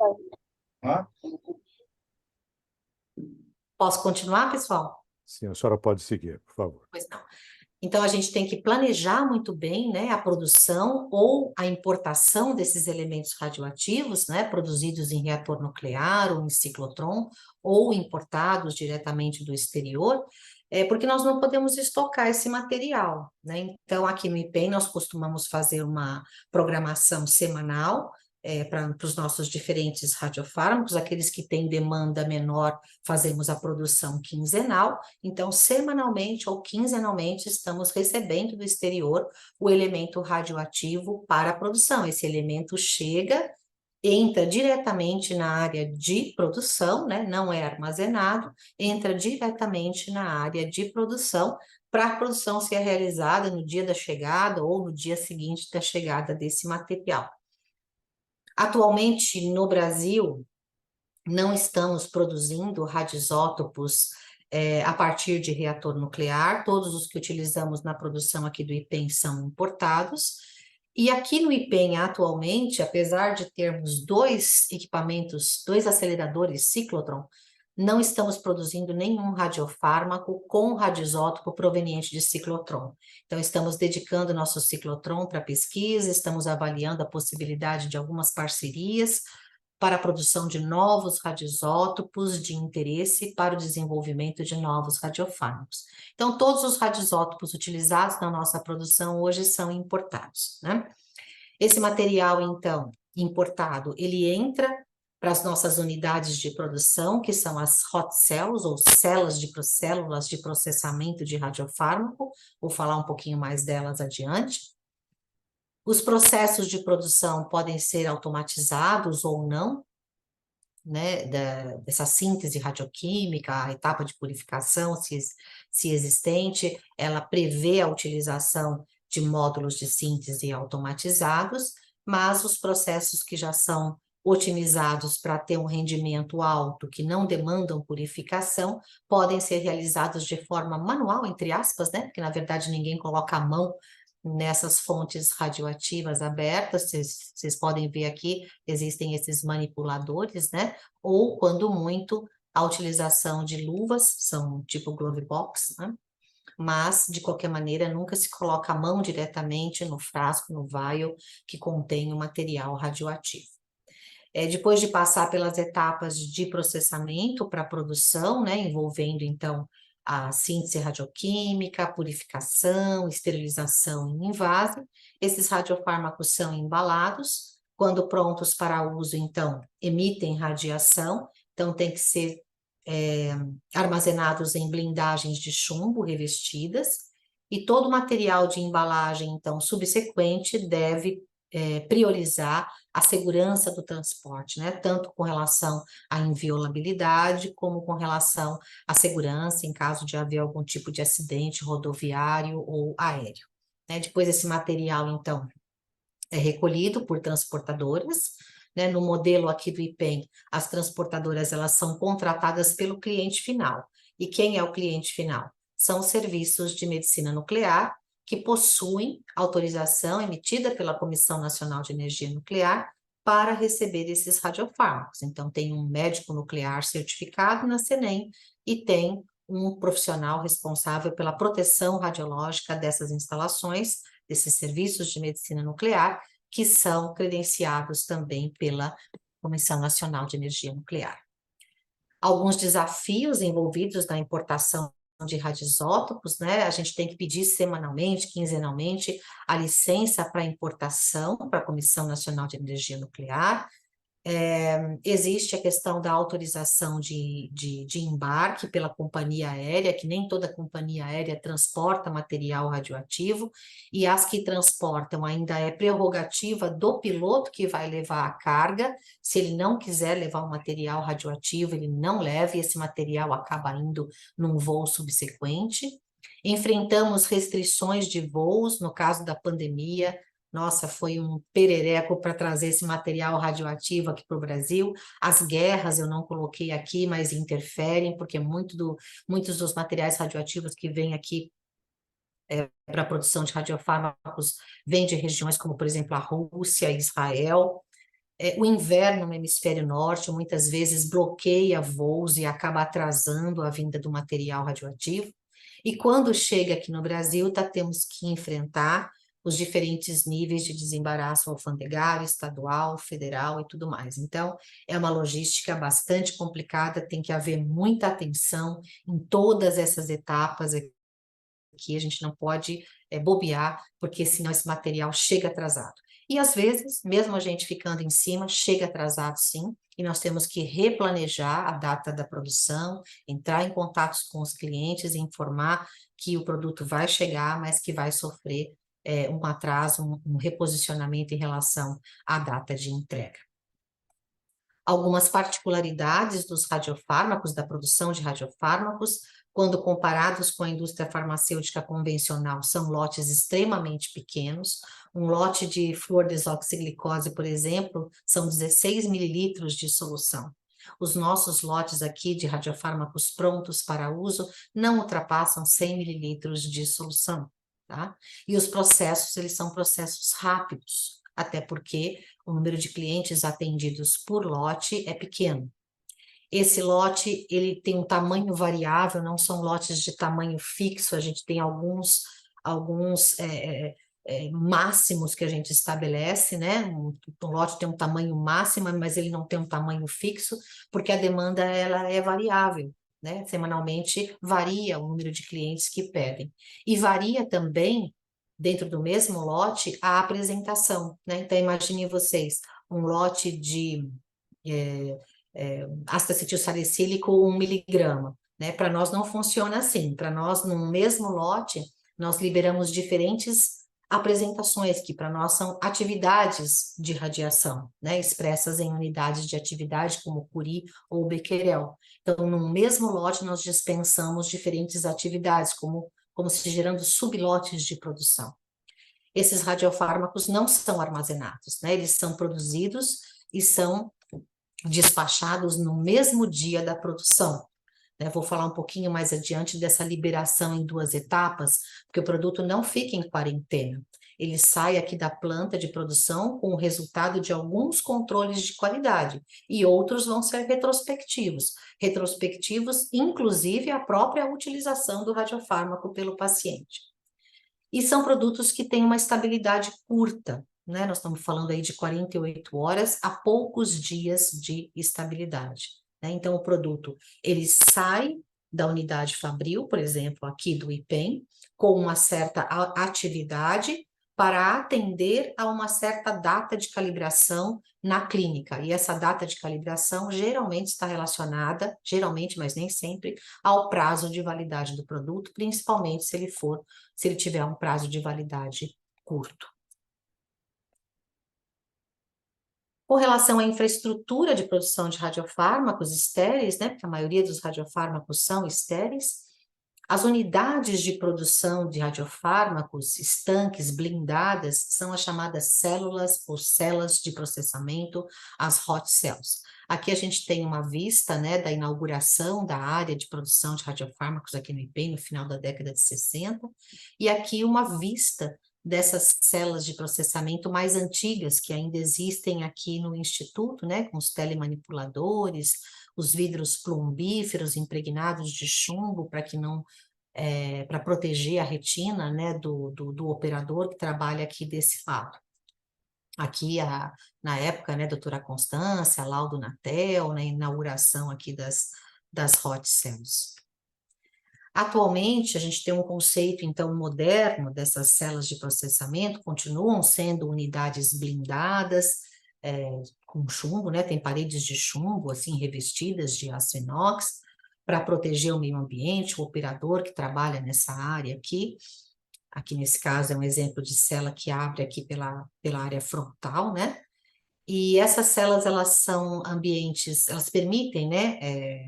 Posso continuar, pessoal? Sim, a senhora pode seguir, por favor. Pois não. Então, a gente tem que planejar muito bem, né, a produção ou a importação desses elementos radioativos, né, produzidos em reator nuclear ou em ciclotron, ou importados diretamente do exterior, porque nós não podemos estocar esse material, né? Então, aqui no IPEM, nós costumamos fazer uma programação semanal, para os nossos diferentes radiofármacos, aqueles que têm demanda menor, fazemos a produção quinzenal, então semanalmente ou quinzenalmente estamos recebendo do exterior o elemento radioativo para a produção. Esse elemento chega, entra diretamente na área de produção, né? Não é armazenado, entra diretamente na área de produção, para a produção ser realizada no dia da chegada ou no dia seguinte da chegada desse material. Atualmente, no Brasil, não estamos produzindo radioisótopos a partir de reator nuclear, todos os que utilizamos na produção aqui do IPEM são importados, e aqui no IPEM, atualmente, apesar de termos 2 equipamentos, 2 aceleradores ciclotron, não estamos produzindo nenhum radiofármaco com radioisótopo proveniente de ciclotron. Então, estamos dedicando nosso ciclotron para pesquisa, estamos avaliando a possibilidade de algumas parcerias para a produção de novos radioisótopos de interesse para o desenvolvimento de novos radiofármacos. Então, todos os radioisótopos utilizados na nossa produção hoje são importados, né? Esse material, então, importado, ele entra para as nossas unidades de produção, que são as hot cells, ou células de processamento de radiofármaco, vou falar um pouquinho mais delas adiante. Os processos de produção podem ser automatizados ou não, né, dessa síntese radioquímica, a etapa de purificação, se existente, ela prevê a utilização de módulos de síntese automatizados, mas os processos que já são otimizados para ter um rendimento alto, que não demandam purificação, podem ser realizados de forma manual, entre aspas, né? Porque, na verdade, ninguém coloca a mão nessas fontes radioativas abertas. Vocês podem ver aqui, existem esses manipuladores, né? Ou, quando muito, a utilização de luvas, são tipo glove box, né? Mas, de qualquer maneira, nunca se coloca a mão diretamente no frasco, no vial, que contém o material radioativo. Depois de passar pelas etapas de processamento para produção, né, envolvendo, então, a síntese radioquímica, a purificação, esterilização em invase, esses radiofármacos são embalados. Quando prontos para uso, então, emitem radiação, então tem que ser armazenados em blindagens de chumbo revestidas, e todo o material de embalagem, então, subsequente deve priorizar a segurança do transporte, né? Tanto com relação à inviolabilidade, como com relação à segurança em caso de haver algum tipo de acidente rodoviário ou aéreo, né? Depois esse material, então, é recolhido por transportadoras, né? No modelo aqui do IPEM, as transportadoras, elas são contratadas pelo cliente final. E quem é o cliente final? São os serviços de medicina nuclear, que possuem autorização emitida pela Comissão Nacional de Energia Nuclear para receber esses radiofármacos. Então, tem um médico nuclear certificado na CENEM e tem um profissional responsável pela proteção radiológica dessas instalações, desses serviços de medicina nuclear, que são credenciados também pela Comissão Nacional de Energia Nuclear. Alguns desafios envolvidos na importação de radioisótopos, né? A gente tem que pedir semanalmente, quinzenalmente, a licença para importação para a Comissão Nacional de Energia Nuclear. Existe a questão da autorização de embarque pela companhia aérea, que nem toda companhia aérea transporta material radioativo, e as que transportam ainda é prerrogativa do piloto que vai levar a carga. Se ele não quiser levar o material radioativo, ele não leva, e esse material acaba indo num voo subsequente. Enfrentamos restrições de voos, no caso da pandemia. Nossa, foi um perereco para trazer esse material radioativo aqui para o Brasil. As guerras eu não coloquei aqui, mas interferem, porque muitos dos materiais radioativos que vêm aqui para a produção de radiofármacos vêm de regiões como, por exemplo, a Rússia e Israel. O inverno no hemisfério norte muitas vezes bloqueia voos e acaba atrasando a vinda do material radioativo. E quando chega aqui no Brasil, temos que enfrentar os diferentes níveis de desembaraço alfandegário, estadual, federal e tudo mais. Então, é uma logística bastante complicada, tem que haver muita atenção em todas essas etapas aqui, a gente não pode bobear, porque senão esse material chega atrasado. E às vezes, mesmo a gente ficando em cima, chega atrasado sim, e nós temos que replanejar a data da produção, entrar em contatos com os clientes e informar que o produto vai chegar, mas que vai sofrer um atraso, um reposicionamento em relação à data de entrega. Algumas particularidades dos radiofármacos, da produção de radiofármacos, quando comparados com a indústria farmacêutica convencional, são lotes extremamente pequenos. Um lote de fluordesoxiglicose, por exemplo, são 16 mililitros de solução. Os nossos lotes aqui de radiofármacos prontos para uso não ultrapassam 100 mililitros de solução, tá? E os processos, eles são processos rápidos, até porque o número de clientes atendidos por lote é pequeno. Esse lote, ele tem um tamanho variável, não são lotes de tamanho fixo, a gente tem alguns máximos que a gente estabelece, né? Um lote tem um tamanho máximo, mas ele não tem um tamanho fixo, porque a demanda ela é variável, né? Semanalmente varia o número de clientes que pedem. E varia também, dentro do mesmo lote, a apresentação, né? Então, imaginem vocês, um lote de ácido acetilsalicílico 1 miligrama, né? Para nós não funciona assim. Para nós, no mesmo lote, nós liberamos diferentes apresentações, que para nós são atividades de radiação, né, expressas em unidades de atividade, como Curie ou Becquerel. Então, no mesmo lote, nós dispensamos diferentes atividades, como se gerando sublotes de produção. Esses radiofármacos não são armazenados, né, eles são produzidos e são despachados no mesmo dia da produção. Vou falar um pouquinho mais adiante dessa liberação em 2 etapas, porque o produto não fica em quarentena. Ele sai aqui da planta de produção com o resultado de alguns controles de qualidade, e outros vão ser retrospectivos. Retrospectivos, inclusive, a própria utilização do radiofármaco pelo paciente. E são produtos que têm uma estabilidade curta, né? Nós estamos falando aí de 48 horas a poucos dias de estabilidade. Então, o produto, ele sai da unidade fabril, por exemplo, aqui do IPEM, com uma certa atividade para atender a uma certa data de calibração na clínica. E essa data de calibração geralmente está relacionada, geralmente, mas nem sempre, ao prazo de validade do produto, principalmente se ele tiver um prazo de validade curto. Com relação à infraestrutura de produção de radiofármacos estéreis, né, porque a maioria dos radiofármacos são estéreis, as unidades de produção de radiofármacos, estanques, blindadas, são as chamadas células ou celas de processamento, as hot cells. Aqui a gente tem uma vista, né, da inauguração da área de produção de radiofármacos aqui no IPEM, no final da década de 60, e aqui uma vista dessas células de processamento mais antigas, que ainda existem aqui no Instituto, né, com os telemanipuladores, os vidros plumbíferos impregnados de chumbo para que não para proteger a retina, né, do operador que trabalha aqui desse lado. Aqui, na época, né, doutora Constância, laudo Natel, na inauguração aqui das hot cells. Atualmente, a gente tem um conceito, então, moderno dessas células de processamento, continuam sendo unidades blindadas, com chumbo, né? Tem paredes de chumbo, assim, revestidas de aço inox, para proteger o meio ambiente, o operador que trabalha nessa área aqui. Aqui, nesse caso, é um exemplo de célula que abre aqui pela área frontal, né? E essas células, elas são ambientes, elas permitem, né,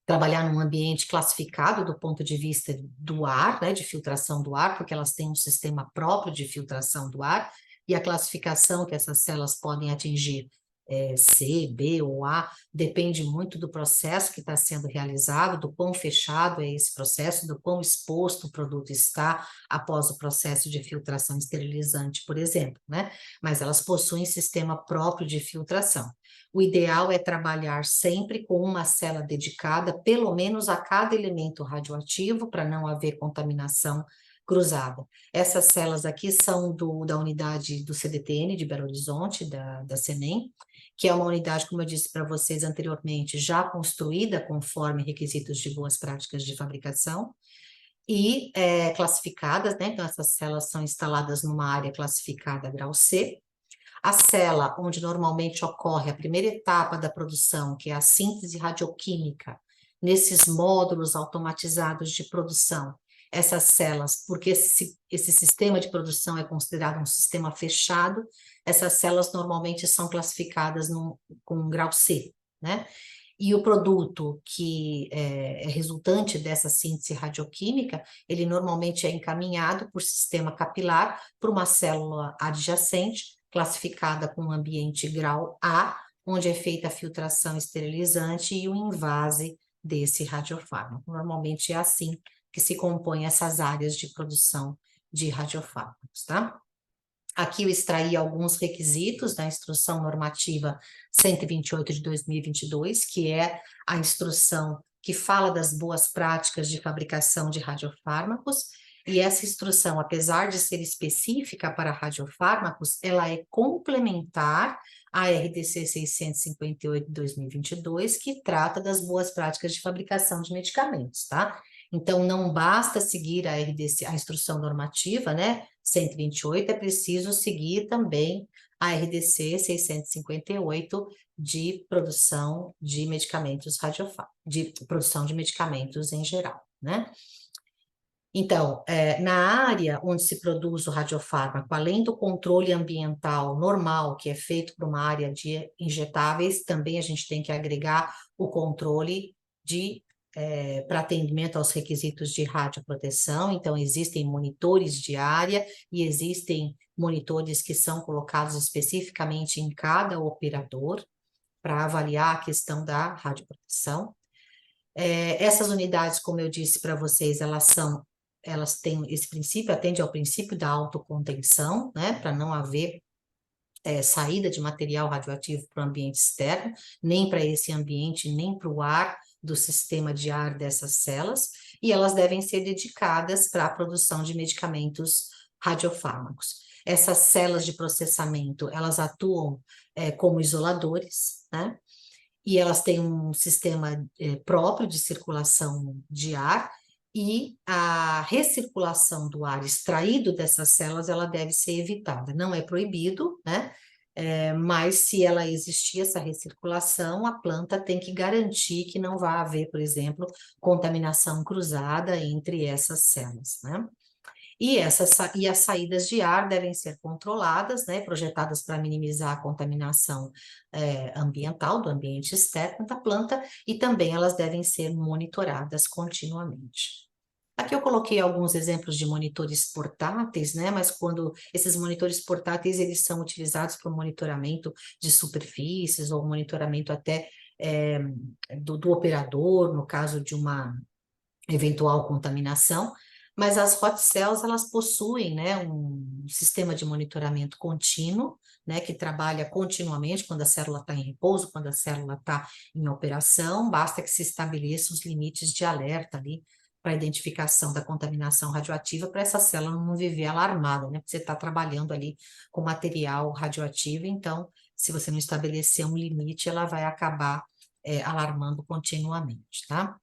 trabalhar num ambiente classificado do ponto de vista do ar, né, de filtração do ar, porque elas têm um sistema próprio de filtração do ar, e a classificação que essas células podem atingir C, B ou A, depende muito do processo que está sendo realizado, do quão fechado é esse processo, do quão exposto o produto está após o processo de filtração esterilizante, por exemplo, né? Mas elas possuem sistema próprio de filtração. O ideal é trabalhar sempre com uma célula dedicada, pelo menos a cada elemento radioativo, para não haver contaminação cruzada. Essas células aqui são da unidade do CDTN de Belo Horizonte, da CENEM, que é uma unidade, como eu disse para vocês anteriormente, já construída conforme requisitos de boas práticas de fabricação, e classificadas, né? Então, essas células são instaladas numa área classificada grau C. A célula onde normalmente ocorre a primeira etapa da produção, que é a síntese radioquímica, nesses módulos automatizados de produção, essas células, porque esse sistema de produção é considerado um sistema fechado, essas células normalmente são classificadas com um grau C, né? E o produto que é resultante dessa síntese radioquímica, ele normalmente é encaminhado por sistema capilar para uma célula adjacente, classificada com um ambiente grau A, onde é feita a filtração esterilizante e o invase desse radiofármaco. Normalmente é assim que se compõem essas áreas de produção de radiofármacos, tá? Aqui eu extraí alguns requisitos da Instrução Normativa 128 de 2022, que é a instrução que fala das boas práticas de fabricação de radiofármacos, e essa instrução, apesar de ser específica para radiofármacos, ela é complementar à RDC 658 de 2022, que trata das boas práticas de fabricação de medicamentos, tá? Então, não basta seguir a RDC, a instrução normativa, né, 128, é preciso seguir também a RDC 658 de produção de medicamentos de produção de medicamentos em geral, né? Então, na área onde se produz o radiofármaco, além do controle ambiental normal, que é feito por uma área de injetáveis, também a gente tem que agregar o controle para atendimento aos requisitos de radioproteção. Então, existem monitores de área e existem monitores que são colocados especificamente em cada operador para avaliar a questão da radioproteção. Essas unidades, como eu disse para vocês, elas têm esse princípio, atende ao princípio da autocontenção, né, para não haver saída de material radioativo para o ambiente externo, nem para esse ambiente, nem para o ar do sistema de ar dessas células, e elas devem ser dedicadas para a produção de medicamentos radiofármacos. Essas células de processamento, elas atuam como isoladores, né? E elas têm um sistema próprio de circulação de ar, e a recirculação do ar extraído dessas células, ela deve ser evitada. Não é proibido, né? Mas se ela existir, essa recirculação, a planta tem que garantir que não vai haver, por exemplo, contaminação cruzada entre essas células, né? E as saídas de ar devem ser controladas, né, projetadas para minimizar a contaminação ambiental, do ambiente externo da planta, e também elas devem ser monitoradas continuamente. Aqui eu coloquei alguns exemplos de monitores portáteis, né, mas quando esses monitores portáteis, eles são utilizados para o monitoramento de superfícies, ou monitoramento até do operador, no caso de uma eventual contaminação, mas as hot cells, elas possuem, né, um sistema de monitoramento contínuo, né, que trabalha continuamente quando a célula está em repouso, quando a célula está em operação, basta que se estabeleçam os limites de alerta ali para a identificação da contaminação radioativa, para essa célula não viver alarmada, né, porque você está trabalhando ali com material radioativo, então, se você não estabelecer um limite, ela vai acabar alarmando continuamente, tá?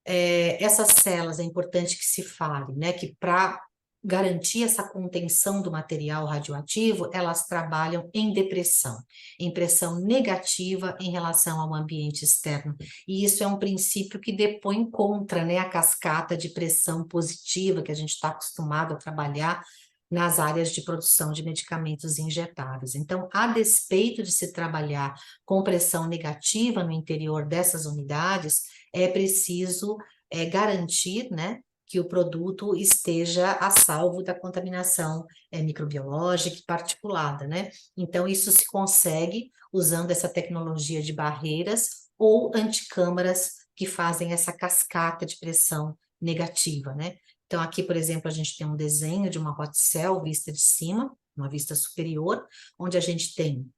Essas células, é importante que se fale, né, que para garantir essa contenção do material radioativo, elas trabalham em depressão, em pressão negativa em relação ao ambiente externo, e isso é um princípio que depõe contra, né, a cascata de pressão positiva que a gente está acostumado a trabalhar nas áreas de produção de medicamentos injetáveis. Então, a despeito de se trabalhar com pressão negativa no interior dessas unidades, é preciso garantir, né, que o produto esteja a salvo da contaminação microbiológica e particulada, né? Então, isso se consegue usando essa tecnologia de barreiras ou anticâmaras que fazem essa cascata de pressão negativa, né? Então, aqui, por exemplo, a gente tem um desenho de uma hot cell vista de cima, uma vista superior, onde a gente tem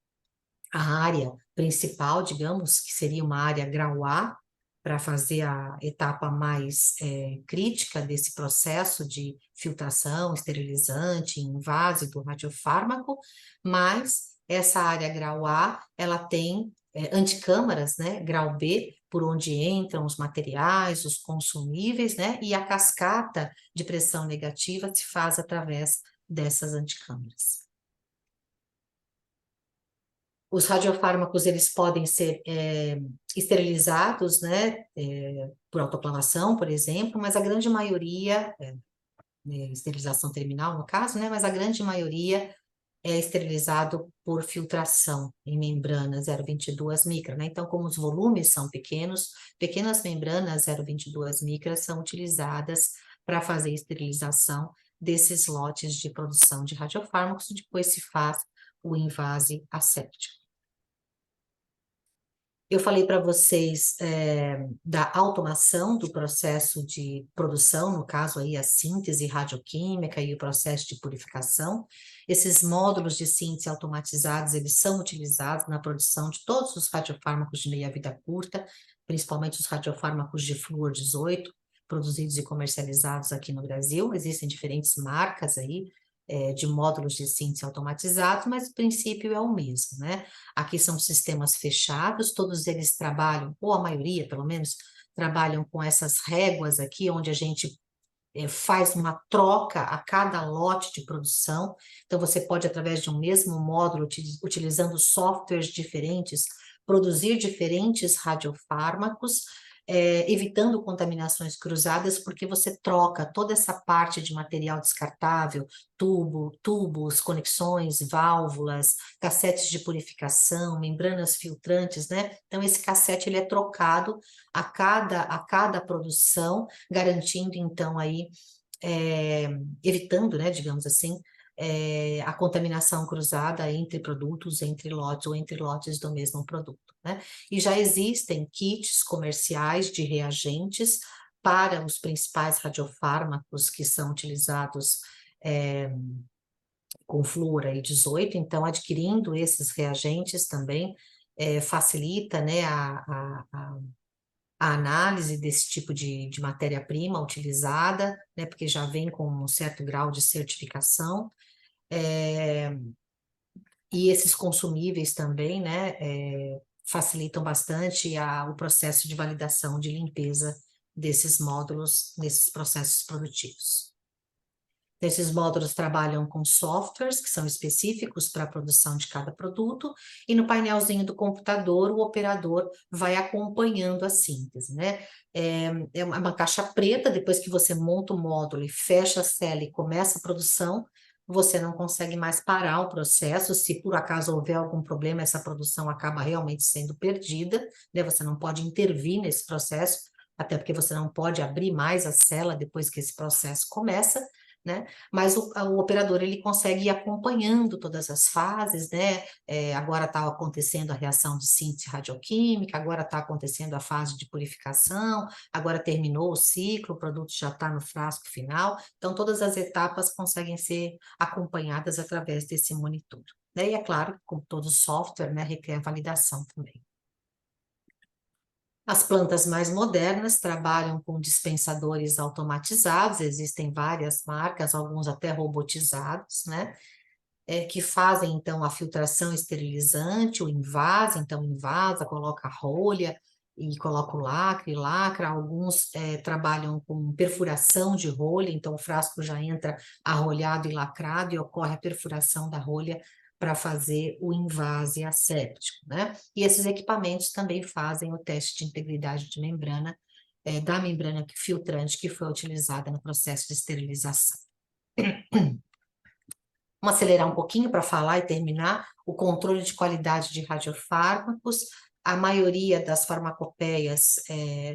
a área principal, digamos, que seria uma área grau A, para fazer a etapa mais crítica desse processo de filtração, esterilizante, invase do radiofármaco, mas essa área grau A, ela tem anticâmaras, né, grau B, por onde entram os materiais, os consumíveis, né, e a cascata de pressão negativa se faz através dessas anticâmaras. Os radiofármacos, eles podem ser esterilizados, né, por autoclavação, por exemplo, mas a grande maioria, esterilização terminal no caso, né, mas a grande maioria é esterilizado por filtração em membrana 0,22 micra, né? Então, como os volumes são pequenos, pequenas membranas 0,22 micras são utilizadas para fazer a esterilização desses lotes de produção de radiofármacos, e depois se faz o invase asséptico. Eu falei para vocês da automação do processo de produção, no caso aí a síntese radioquímica e o processo de purificação. Esses módulos de síntese automatizados, eles são utilizados na produção de todos os radiofármacos de meia-vida curta, principalmente os radiofármacos de flúor 18, produzidos e comercializados aqui no Brasil. Existem diferentes marcas aí, de módulos de síntese automatizados, mas o princípio é o mesmo, né? Aqui são sistemas fechados, todos eles trabalham, ou a maioria, pelo menos, trabalham com essas réguas aqui, onde a gente faz uma troca a cada lote de produção. Então, você pode, através de um mesmo módulo, utilizando softwares diferentes, produzir diferentes radiofármacos, evitando contaminações cruzadas, porque você troca toda essa parte de material descartável, tubos, conexões, válvulas, cassetes de purificação, membranas filtrantes, né? Então, esse cassete ele é trocado a cada produção, garantindo, então, aí, evitando, né, digamos assim, a contaminação cruzada entre produtos, entre lotes ou entre lotes do mesmo produto, né? E já existem kits comerciais de reagentes para os principais radiofármacos que são utilizados com flúor aí 18, então adquirindo esses reagentes também facilita, né, a análise desse tipo de matéria-prima utilizada, né, porque já vem com um certo grau de certificação, e esses consumíveis também, né, facilitam bastante o processo de validação de limpeza desses módulos, nesses processos produtivos. Esses módulos trabalham com softwares que são específicos para a produção de cada produto, e no painelzinho do computador o operador vai acompanhando a síntese, né? É uma caixa preta, depois que você monta o módulo e fecha a cela e começa a produção, você não consegue mais parar o processo. Se por acaso houver algum problema, essa produção acaba realmente sendo perdida, né? Você não pode intervir nesse processo, até porque você não pode abrir mais a cela depois que esse processo começa, né? Mas o operador ele consegue ir acompanhando todas as fases, né? Agora está acontecendo a reação de síntese radioquímica, agora está acontecendo a fase de purificação, agora terminou o ciclo, o produto já está no frasco final. Então, todas as etapas conseguem ser acompanhadas através desse monitor. E é claro, como todo software, né, requer validação também. As plantas mais modernas trabalham com dispensadores automatizados, existem várias marcas, alguns até robotizados, né? Que fazem, então, a filtração esterilizante, o invasa, então invasa, coloca a rolha e coloca o lacre, lacra. Alguns trabalham com perfuração de rolha, então o frasco já entra arrolhado e lacrado e ocorre a perfuração da rolha para fazer o invase asséptico, né? E esses equipamentos também fazem o teste de integridade de membrana, da membrana filtrante que foi utilizada no processo de esterilização. Vamos acelerar um pouquinho para falar e terminar. O controle de qualidade de radiofármacos, a maioria das farmacopeias,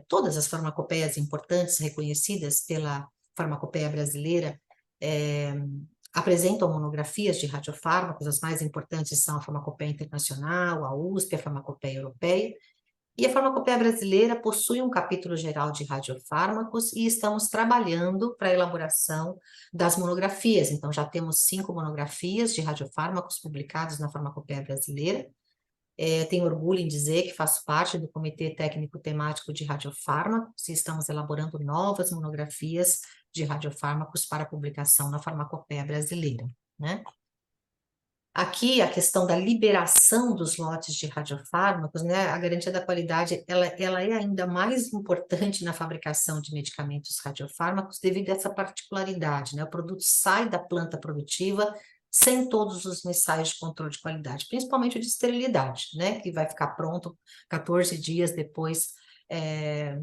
todas as farmacopeias importantes reconhecidas pela farmacopeia brasileira, apresentam monografias de radiofármacos. As mais importantes são a Farmacopeia Internacional, a USP, a Farmacopeia Europeia. E a farmacopeia brasileira possui um capítulo geral de radiofármacos e estamos trabalhando para a elaboração das monografias. Então, já temos 5 monografias de radiofármacos publicadas na farmacopeia brasileira. Tenho orgulho em dizer que faço parte do Comitê Técnico Temático de Radiofármacos e estamos elaborando novas monografias de radiofármacos para publicação na farmacopeia brasileira, né? Aqui, a questão da liberação dos lotes de radiofármacos, né, a garantia da qualidade, ela é ainda mais importante na fabricação de medicamentos radiofármacos devido a essa particularidade, né, o produto sai da planta produtiva sem todos os ensaios de controle de qualidade, principalmente o de esterilidade, né, que vai ficar pronto 14 dias depois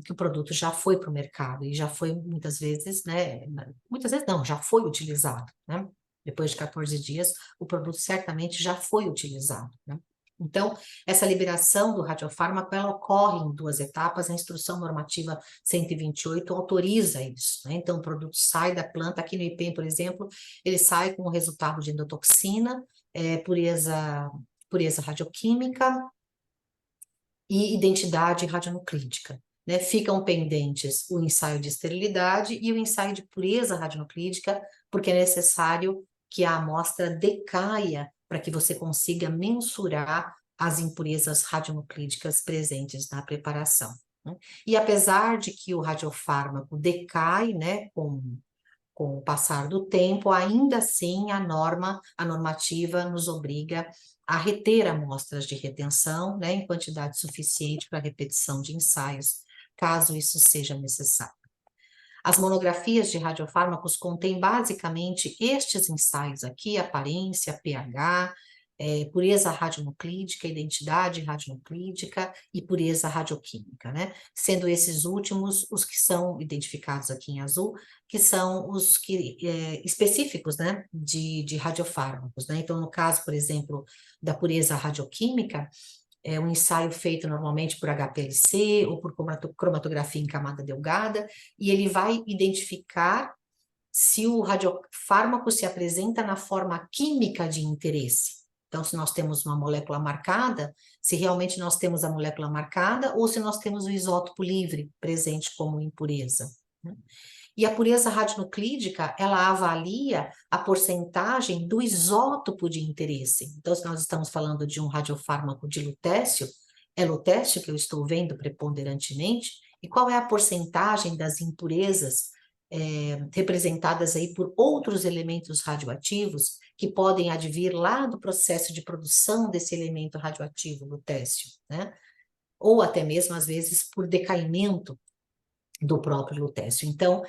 que o produto já foi para o mercado e já foi muitas vezes, né, muitas vezes não, já foi utilizado, né? Depois de 14 dias, o produto certamente já foi utilizado, né? Então, essa liberação do radiofármaco, ela ocorre em 2 etapas, a Instrução Normativa 128 autoriza isso, né? Então, o produto sai da planta, aqui no IPEM, por exemplo, ele sai com o resultado de endotoxina, pureza radioquímica e identidade radionuclídica, né? Ficam pendentes o ensaio de esterilidade e o ensaio de pureza radionuclídica, porque é necessário que a amostra decaia para que você consiga mensurar as impurezas radionuclídicas presentes na preparação, né? E apesar de que o radiofármaco decai, né, com o passar do tempo, ainda assim a normativa nos obriga a reter amostras de retenção, né, em quantidade suficiente para repetição de ensaios, caso isso seja necessário. As monografias de radiofármacos contêm basicamente estes ensaios aqui, aparência, pH, pureza radionuclídica, identidade radionuclídica e pureza radioquímica, né? Sendo esses últimos os que são identificados aqui em azul, que são os que, específicos, né, de radiofármacos, né? Então, no caso, por exemplo, da pureza radioquímica, é um ensaio feito normalmente por HPLC ou por cromatografia em camada delgada, e ele vai identificar se o radiofármaco se apresenta na forma química de interesse. Então, se nós temos uma molécula marcada, se realmente nós temos a molécula marcada ou se nós temos o isótopo livre presente como impureza, né? E a pureza radionuclídica, ela avalia a porcentagem do isótopo de interesse. Então, se nós estamos falando de um radiofármaco de lutécio, é lutécio que eu estou vendo preponderantemente, e qual é a porcentagem das impurezas representadas aí por outros elementos radioativos que podem advir lá do processo de produção desse elemento radioativo, lutécio, né? Ou até mesmo, às vezes, por decaimento do próprio lutécio. Então,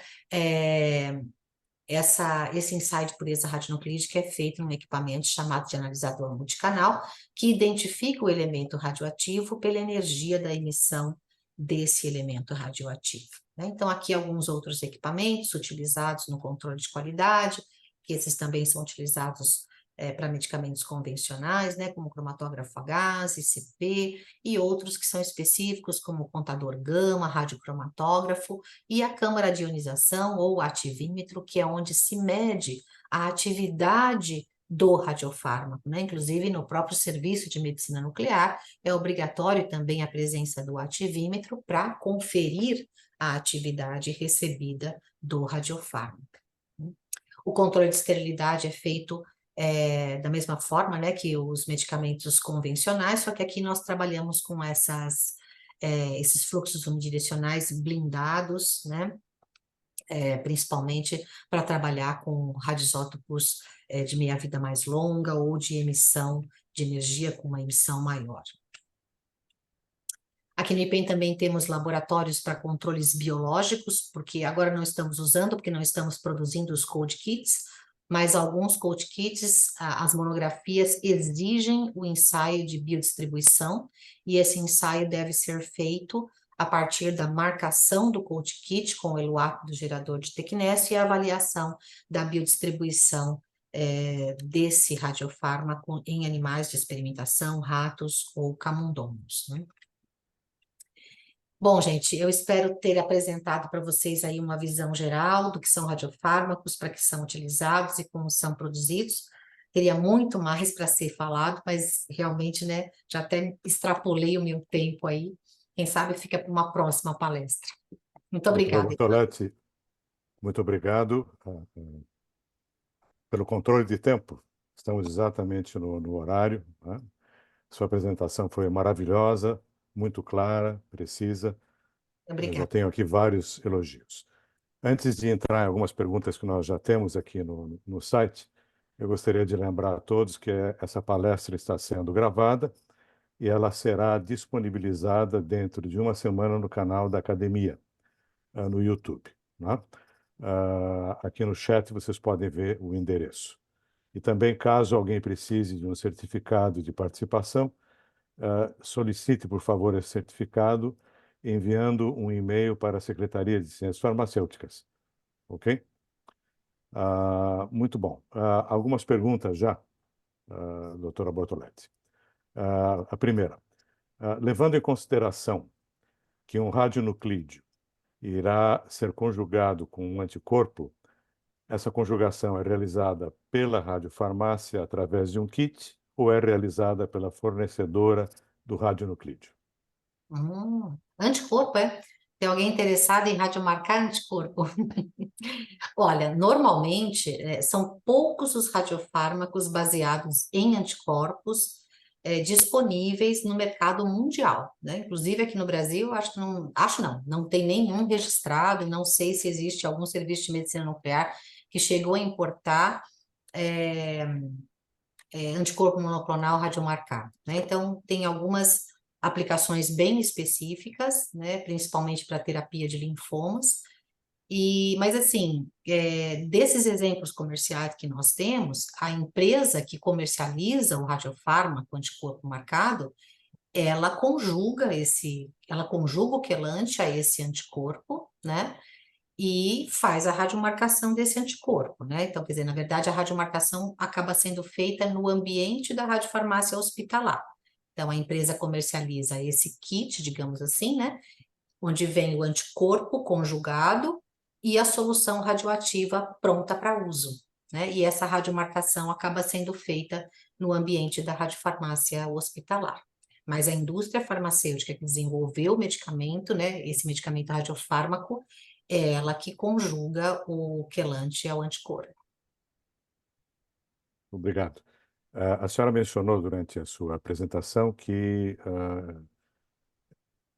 esse ensaio de pureza radionuclídica é feito num equipamento chamado de analisador multicanal, que identifica o elemento radioativo pela energia da emissão desse elemento radioativo, né? Então, aqui alguns outros equipamentos utilizados no controle de qualidade, que esses também são utilizados para medicamentos convencionais, né, como cromatógrafo a gás, ICP, e outros que são específicos, como o contador gama, radiocromatógrafo, e a câmara de ionização, ou ativímetro, que é onde se mede a atividade do radiofármaco, né? Inclusive, no próprio serviço de medicina nuclear, é obrigatório também a presença do ativímetro para conferir a atividade recebida do radiofármaco. O controle de esterilidade é feito da mesma forma, né, que os medicamentos convencionais, só que aqui nós trabalhamos com esses fluxos unidirecionais blindados, né, principalmente para trabalhar com radioisótopos de meia-vida mais longa ou de emissão de energia com uma emissão maior. Aqui no IPEM também temos laboratórios para controles biológicos, porque agora não estamos usando, porque não estamos produzindo os cold kits, mas alguns cold kits, as monografias exigem o ensaio de biodistribuição, e esse ensaio deve ser feito a partir da marcação do cold kit com o ELUAP do gerador de Tecnesse e a avaliação da biodistribuição desse radiofármaco em animais de experimentação, ratos ou camundongos, né? Bom, gente, eu espero ter apresentado para vocês aí uma visão geral do que são radiofármacos, para que são utilizados e como são produzidos. Teria muito mais para ser falado, mas realmente, né, já até extrapolei o meu tempo aí. Quem sabe fica para uma próxima palestra. Muito Doutora obrigada. Bortoletti, muito obrigado pelo controle de tempo. Estamos exatamente no horário, né? Sua apresentação foi maravilhosa, muito clara, precisa. Eu já Obrigada. tenho aqui vários elogios. Antes de entrar em algumas perguntas que nós já temos aqui no site, eu gostaria de lembrar a todos que essa palestra está sendo gravada e ela será disponibilizada dentro de uma semana no canal da Academia, no YouTube, né? Aqui no chat vocês podem ver o endereço. E também, caso alguém precise de um certificado de participação, solicite, por favor, esse certificado enviando um e-mail para a Secretaria de Ciências Farmacêuticas. Ok? Muito bom. Algumas perguntas já, doutora Bortoletti. A primeira, levando em consideração que um radionuclídeo irá ser conjugado com um anticorpo, essa conjugação é realizada pela radiofarmácia através de um kit ou é realizada pela fornecedora do radionuclídeo? Anticorpo, é? Tem alguém interessado em radiomarcar anticorpo? Olha, normalmente são poucos os radiofármacos baseados em anticorpos disponíveis no mercado mundial, né? Inclusive aqui no Brasil, não tem nenhum registrado, e não sei se existe algum serviço de medicina nuclear que chegou a importar anticorpo monoclonal radiomarcado, né? Então, tem algumas aplicações bem específicas, né? Principalmente para terapia de linfomas, Mas assim, desses exemplos comerciais que nós temos, a empresa que comercializa o radiofármaco anticorpo marcado, ela conjuga o quelante a esse anticorpo, né? E faz a radiomarcação desse anticorpo, né? Então, quer dizer, na verdade, a radiomarcação acaba sendo feita no ambiente da radiofarmácia hospitalar. Então, a empresa comercializa esse kit, digamos assim, né? Onde vem o anticorpo conjugado e a solução radioativa pronta para uso, né? E essa radiomarcação acaba sendo feita no ambiente da radiofarmácia hospitalar. Mas a indústria farmacêutica que desenvolveu o medicamento, né, esse medicamento radiofármaco, é ela que conjuga o quelante ao anticorpo. Obrigado. A senhora mencionou durante a sua apresentação que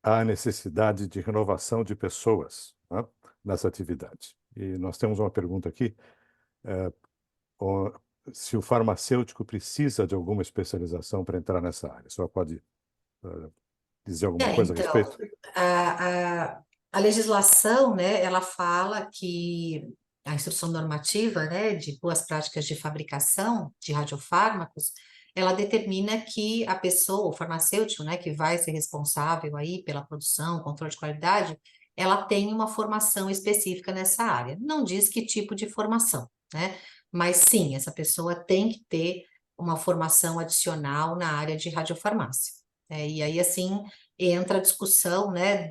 há necessidade de renovação de pessoas, né, nessa atividade. E nós temos uma pergunta aqui, se o farmacêutico precisa de alguma especialização para entrar nessa área. A senhora pode dizer alguma coisa a Então, respeito? a legislação, né, ela fala que a instrução normativa, né, de boas práticas de fabricação de radiofármacos, ela determina que a pessoa, o farmacêutico, né, que vai ser responsável aí pela produção, controle de qualidade, ela tem uma formação específica nessa área. Não diz que tipo de formação, né? Mas sim, essa pessoa tem que ter uma formação adicional na área de radiofarmácia. E aí, assim, entra a discussão, né,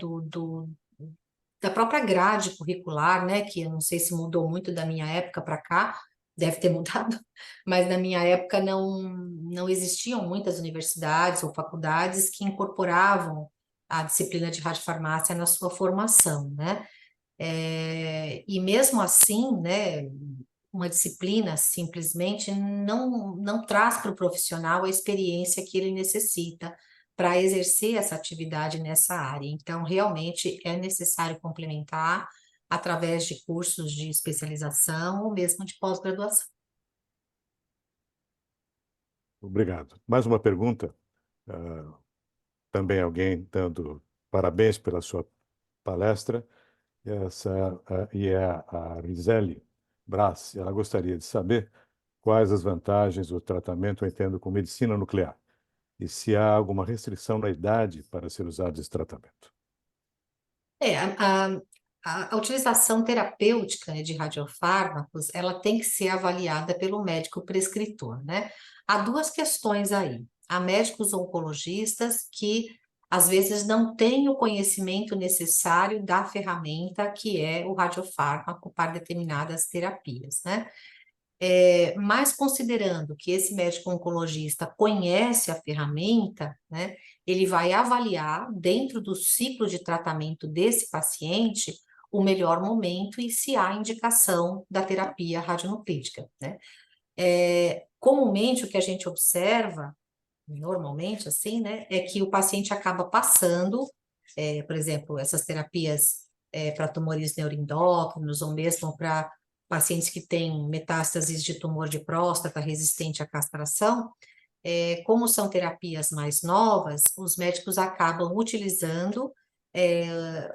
da própria grade curricular, né, que eu não sei se mudou muito da minha época para cá, deve ter mudado, mas na minha época não existiam muitas universidades ou faculdades que incorporavam a disciplina de radiofarmácia na sua formação, né? E mesmo assim, né, uma disciplina simplesmente não traz para o profissional a experiência que ele necessita para exercer essa atividade nessa área. Então, realmente é necessário complementar através de cursos de especialização ou mesmo de pós-graduação. Obrigado. Mais uma pergunta. Também alguém dando parabéns pela sua palestra. E é a Rizeli Brás. Ela gostaria de saber quais as vantagens do tratamento, eu entendo, com medicina nuclear, e se há alguma restrição na idade para ser usado esse tratamento. É, a utilização terapêutica, né, de radiofármacos, ela tem que ser avaliada pelo médico prescritor, né? Há duas questões aí. Há médicos oncologistas que, às vezes, não têm o conhecimento necessário da ferramenta que é o radiofármaco para determinadas terapias, né? Mas considerando que esse médico oncologista conhece a ferramenta, né, ele vai avaliar dentro do ciclo de tratamento desse paciente o melhor momento e se há indicação da terapia radionuclídica, né? Comumente o que a gente observa, normalmente assim, né, é que o paciente acaba passando, por exemplo, essas terapias para tumores neuroendócrinos ou mesmo para pacientes que têm metástases de tumor de próstata resistente à castração, como são terapias mais novas, os médicos acabam utilizando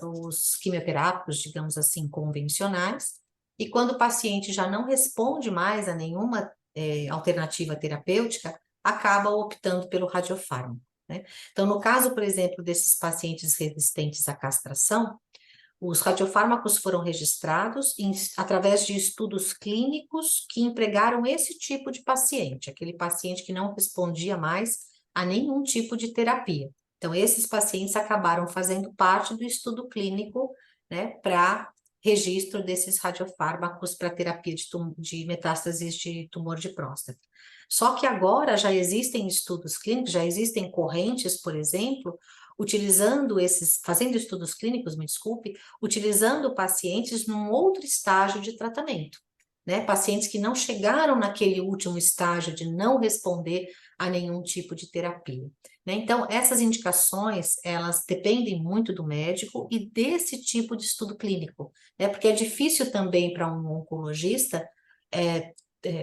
os quimioterápicos, digamos assim, convencionais, e quando o paciente já não responde mais a nenhuma alternativa terapêutica, acaba optando pelo radiofármaco, né? Então, no caso, por exemplo, desses pacientes resistentes à castração, os radiofármacos foram registrados através de estudos clínicos que empregaram esse tipo de paciente, aquele paciente que não respondia mais a nenhum tipo de terapia. Então, esses pacientes acabaram fazendo parte do estudo clínico, né, para registro desses radiofármacos para terapia de metástases de tumor de próstata. Só que agora já existem estudos clínicos, já existem correntes, por exemplo, fazendo estudos clínicos, me desculpe, utilizando pacientes num outro estágio de tratamento, né? Pacientes que não chegaram naquele último estágio de não responder a nenhum tipo de terapia, né? Então, essas indicações, elas dependem muito do médico e desse tipo de estudo clínico, né? Porque é difícil também para um oncologista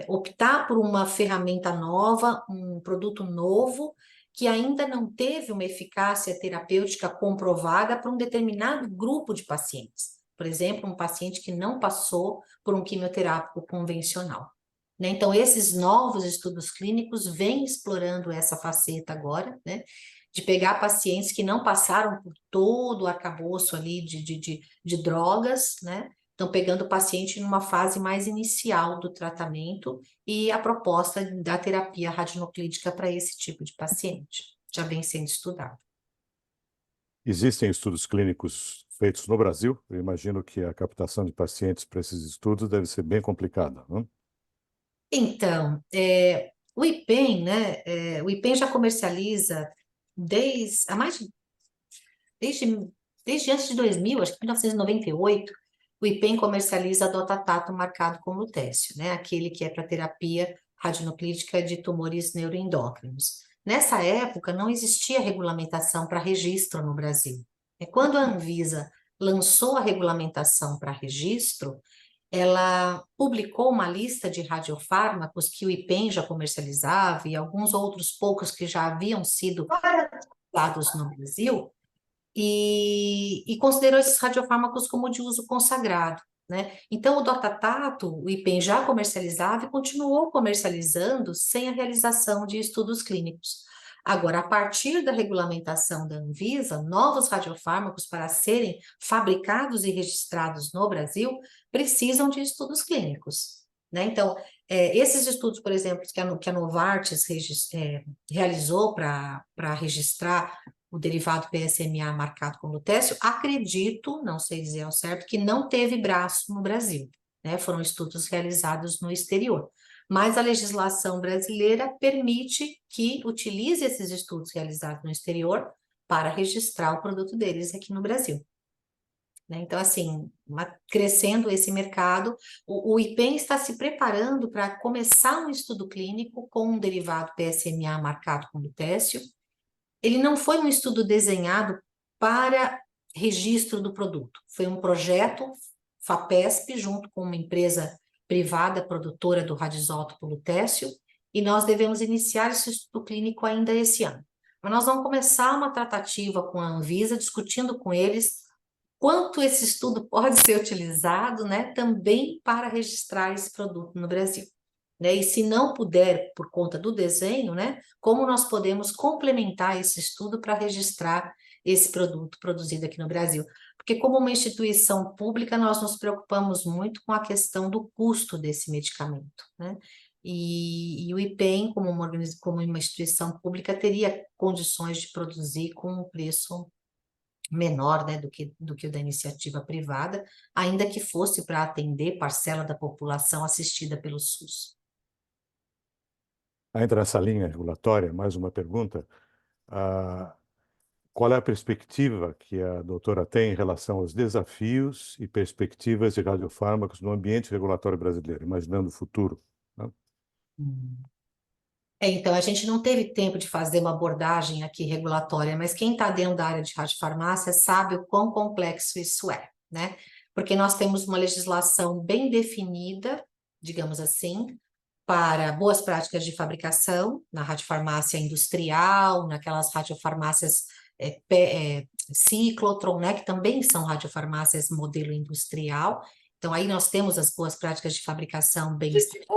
optar por uma ferramenta nova, um produto novo, que ainda não teve uma eficácia terapêutica comprovada para um determinado grupo de pacientes. por exemplo, um paciente que não passou por um quimioterápico convencional. Né? Então, esses novos estudos clínicos vêm explorando essa faceta agora, né? De pegar pacientes que não passaram por todo o arcabouço ali de drogas, né? Estão pegando o paciente numa fase mais inicial do tratamento e a proposta da terapia radionuclídica para esse tipo de paciente já vem sendo estudado. Existem estudos clínicos feitos no Brasil? Eu imagino que a captação de pacientes para esses estudos deve ser bem complicada, não? Então, o IPEM, né? O IPEM já comercializa desde, desde antes de 2000, acho que 1998, o IPEM comercializa dotatato marcado com lutécio, né? Aquele que é para terapia radionuclídica de tumores neuroendócrinos. Nessa época, não existia regulamentação para registro no Brasil. Quando a Anvisa lançou a regulamentação para registro, ela publicou uma lista de radiofármacos que o IPEM já comercializava e alguns outros poucos que já haviam sido dados no Brasil, e considerou esses radiofármacos como de uso consagrado, né? Então, o Dotatato, o IPEM já comercializava e continuou comercializando sem a realização de estudos clínicos. Agora, a partir da regulamentação da Anvisa, novos radiofármacos para serem fabricados e registrados no Brasil precisam de estudos clínicos, né? Então, esses estudos, por exemplo, que a Novartis realizou para registrar o derivado PSMA marcado com lutécio, acredito, não sei dizer ao certo, que não teve braço no Brasil, né? Foram estudos realizados no exterior. Mas a legislação brasileira permite que utilize esses estudos realizados no exterior para registrar o produto deles aqui no Brasil. Né? Então, assim, crescendo esse mercado, o IPEM está se preparando para começar um estudo clínico com um derivado PSMA marcado com lutécio. Ele não foi um estudo desenhado para registro do produto, foi um projeto FAPESP, junto com uma empresa privada produtora do radisótopo lutécio, e nós devemos iniciar esse estudo clínico ainda esse ano. Mas nós vamos começar uma tratativa com a Anvisa, discutindo com eles quanto esse estudo pode ser utilizado, né, também para registrar esse produto no Brasil. Né? E se não puder, por conta do desenho, né, como nós podemos complementar esse estudo para registrar esse produto produzido aqui no Brasil? Porque como uma instituição pública, nós nos preocupamos muito com a questão do custo desse medicamento, né? E o IPEM, como uma instituição pública, teria condições de produzir com um preço menor, né, do que o da iniciativa privada, ainda que fosse para atender parcela da população assistida pelo SUS. Ainda nessa linha regulatória, mais uma pergunta. Qual é a perspectiva que a doutora tem em relação aos desafios e perspectivas de radiofármacos no ambiente regulatório brasileiro, imaginando o futuro, né? Então, a gente não teve tempo de fazer uma abordagem aqui regulatória, mas quem está dentro da área de radiofarmácia sabe o quão complexo isso é, né? Porque nós temos uma legislação bem definida, digamos assim, para boas práticas de fabricação, na radiofarmácia industrial, naquelas radiofarmácias ciclotron, né, que também são radiofarmácias modelo industrial. Então, aí nós temos as boas práticas de fabricação bem estabelecidas.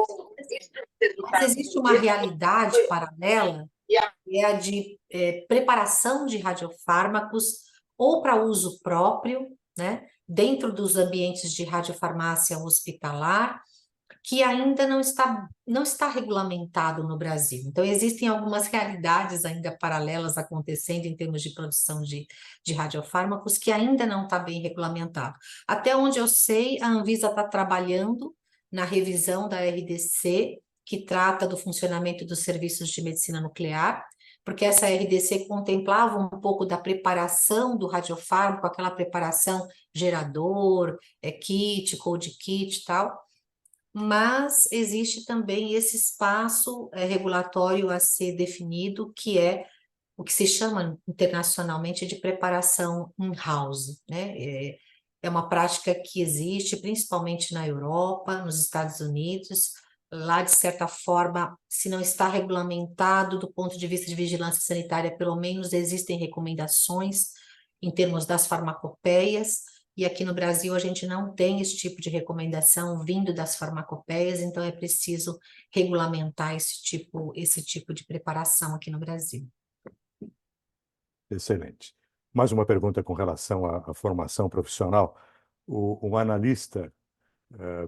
Mas existe uma realidade paralela, que é a de preparação de radiofármacos ou para uso próprio, né, dentro dos ambientes de radiofarmácia hospitalar, que ainda não está regulamentado no Brasil. Então, existem algumas realidades ainda paralelas acontecendo em termos de produção de radiofármacos que ainda não está bem regulamentado. Até onde eu sei, a Anvisa está trabalhando na revisão da RDC, que trata do funcionamento dos serviços de medicina nuclear, porque essa RDC contemplava um pouco da preparação do radiofármaco, aquela preparação gerador, kit, cold kit e tal, mas existe também esse espaço regulatório a ser definido, que é o que se chama internacionalmente de preparação in-house, né? É uma prática que existe principalmente na Europa, nos Estados Unidos. Lá, de certa forma, se não está regulamentado do ponto de vista de vigilância sanitária, pelo menos existem recomendações em termos das farmacopeias, e aqui no Brasil a gente não tem esse tipo de recomendação vindo das farmacopeias, então é preciso regulamentar esse tipo de preparação aqui no Brasil. Excelente. Mais uma pergunta com relação à formação profissional. O analista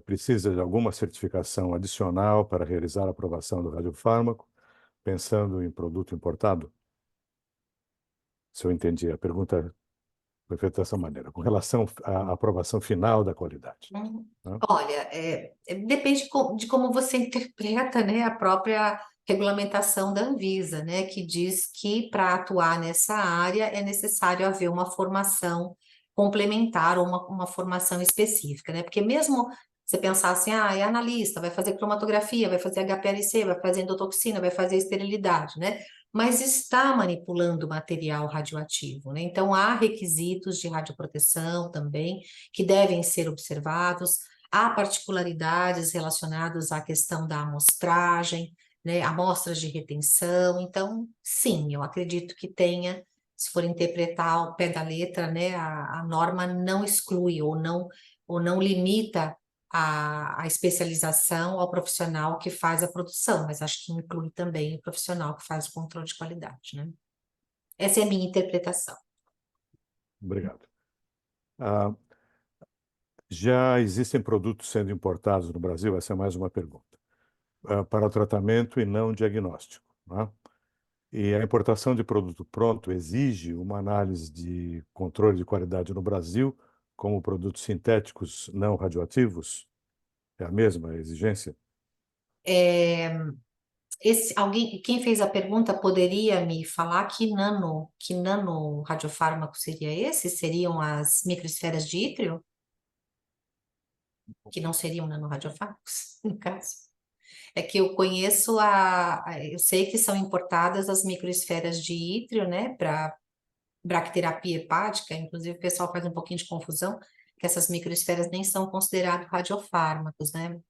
precisa de alguma certificação adicional para realizar a aprovação do radiofármaco, pensando em produto importado? Se eu entendi, a pergunta foi feita dessa maneira, com relação à aprovação final da qualidade. Né? Olha, depende de como você interpreta, né, a própria regulamentação da Anvisa, né, que diz que para atuar nessa área é necessário haver uma formação complementar ou uma formação específica, né? Porque mesmo você pensar assim, é analista, vai fazer cromatografia, vai fazer HPLC, vai fazer endotoxina, vai fazer esterilidade, né? Mas está manipulando material radioativo, né? Então há requisitos de radioproteção também que devem ser observados. Há particularidades relacionadas à questão da amostragem, né, amostras de retenção. Então, sim, eu acredito que tenha, se for interpretar ao pé da letra, né, a norma não exclui ou não limita a especialização ao profissional que faz a produção, mas acho que inclui também o profissional que faz o controle de qualidade, né? Essa é a minha interpretação. Obrigado. Ah, já existem produtos sendo importados no Brasil? Essa é mais uma pergunta. Para tratamento e não diagnóstico. Né? E a importação de produto pronto exige uma análise de controle de qualidade no Brasil, como produtos sintéticos não radioativos? É a mesma exigência? Quem fez a pergunta poderia me falar que nano radiofármaco seria esse? Seriam as microesferas de ítrio? Que não seriam nanoradiofármacos, no caso. É que eu conheço eu sei que são importadas as microesferas de ítrio, né, para bracterapia hepática, inclusive o pessoal faz um pouquinho de confusão, que essas microesferas nem são considerados radiofármacos, né?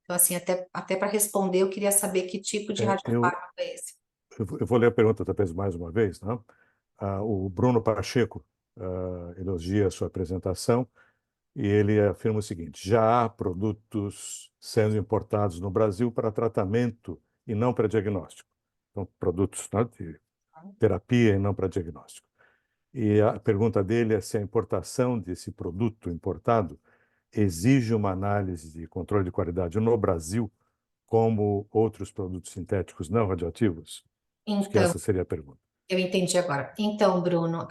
Então, assim, até para responder, eu queria saber que tipo de É, eu, radiofármaco é esse. eu vou ler a pergunta talvez mais uma vez. Né? O Bruno Pacheco elogia a sua apresentação e ele afirma o seguinte: já há produtos sendo importados no Brasil para tratamento e não para diagnóstico. Então, produtos, né, de terapia e não para diagnóstico. E a pergunta dele é se a importação desse produto importado exige uma análise de controle de qualidade no Brasil, como outros produtos sintéticos não radioativos? Acho que Então, essa seria a pergunta. eu entendi agora. Então, Bruno,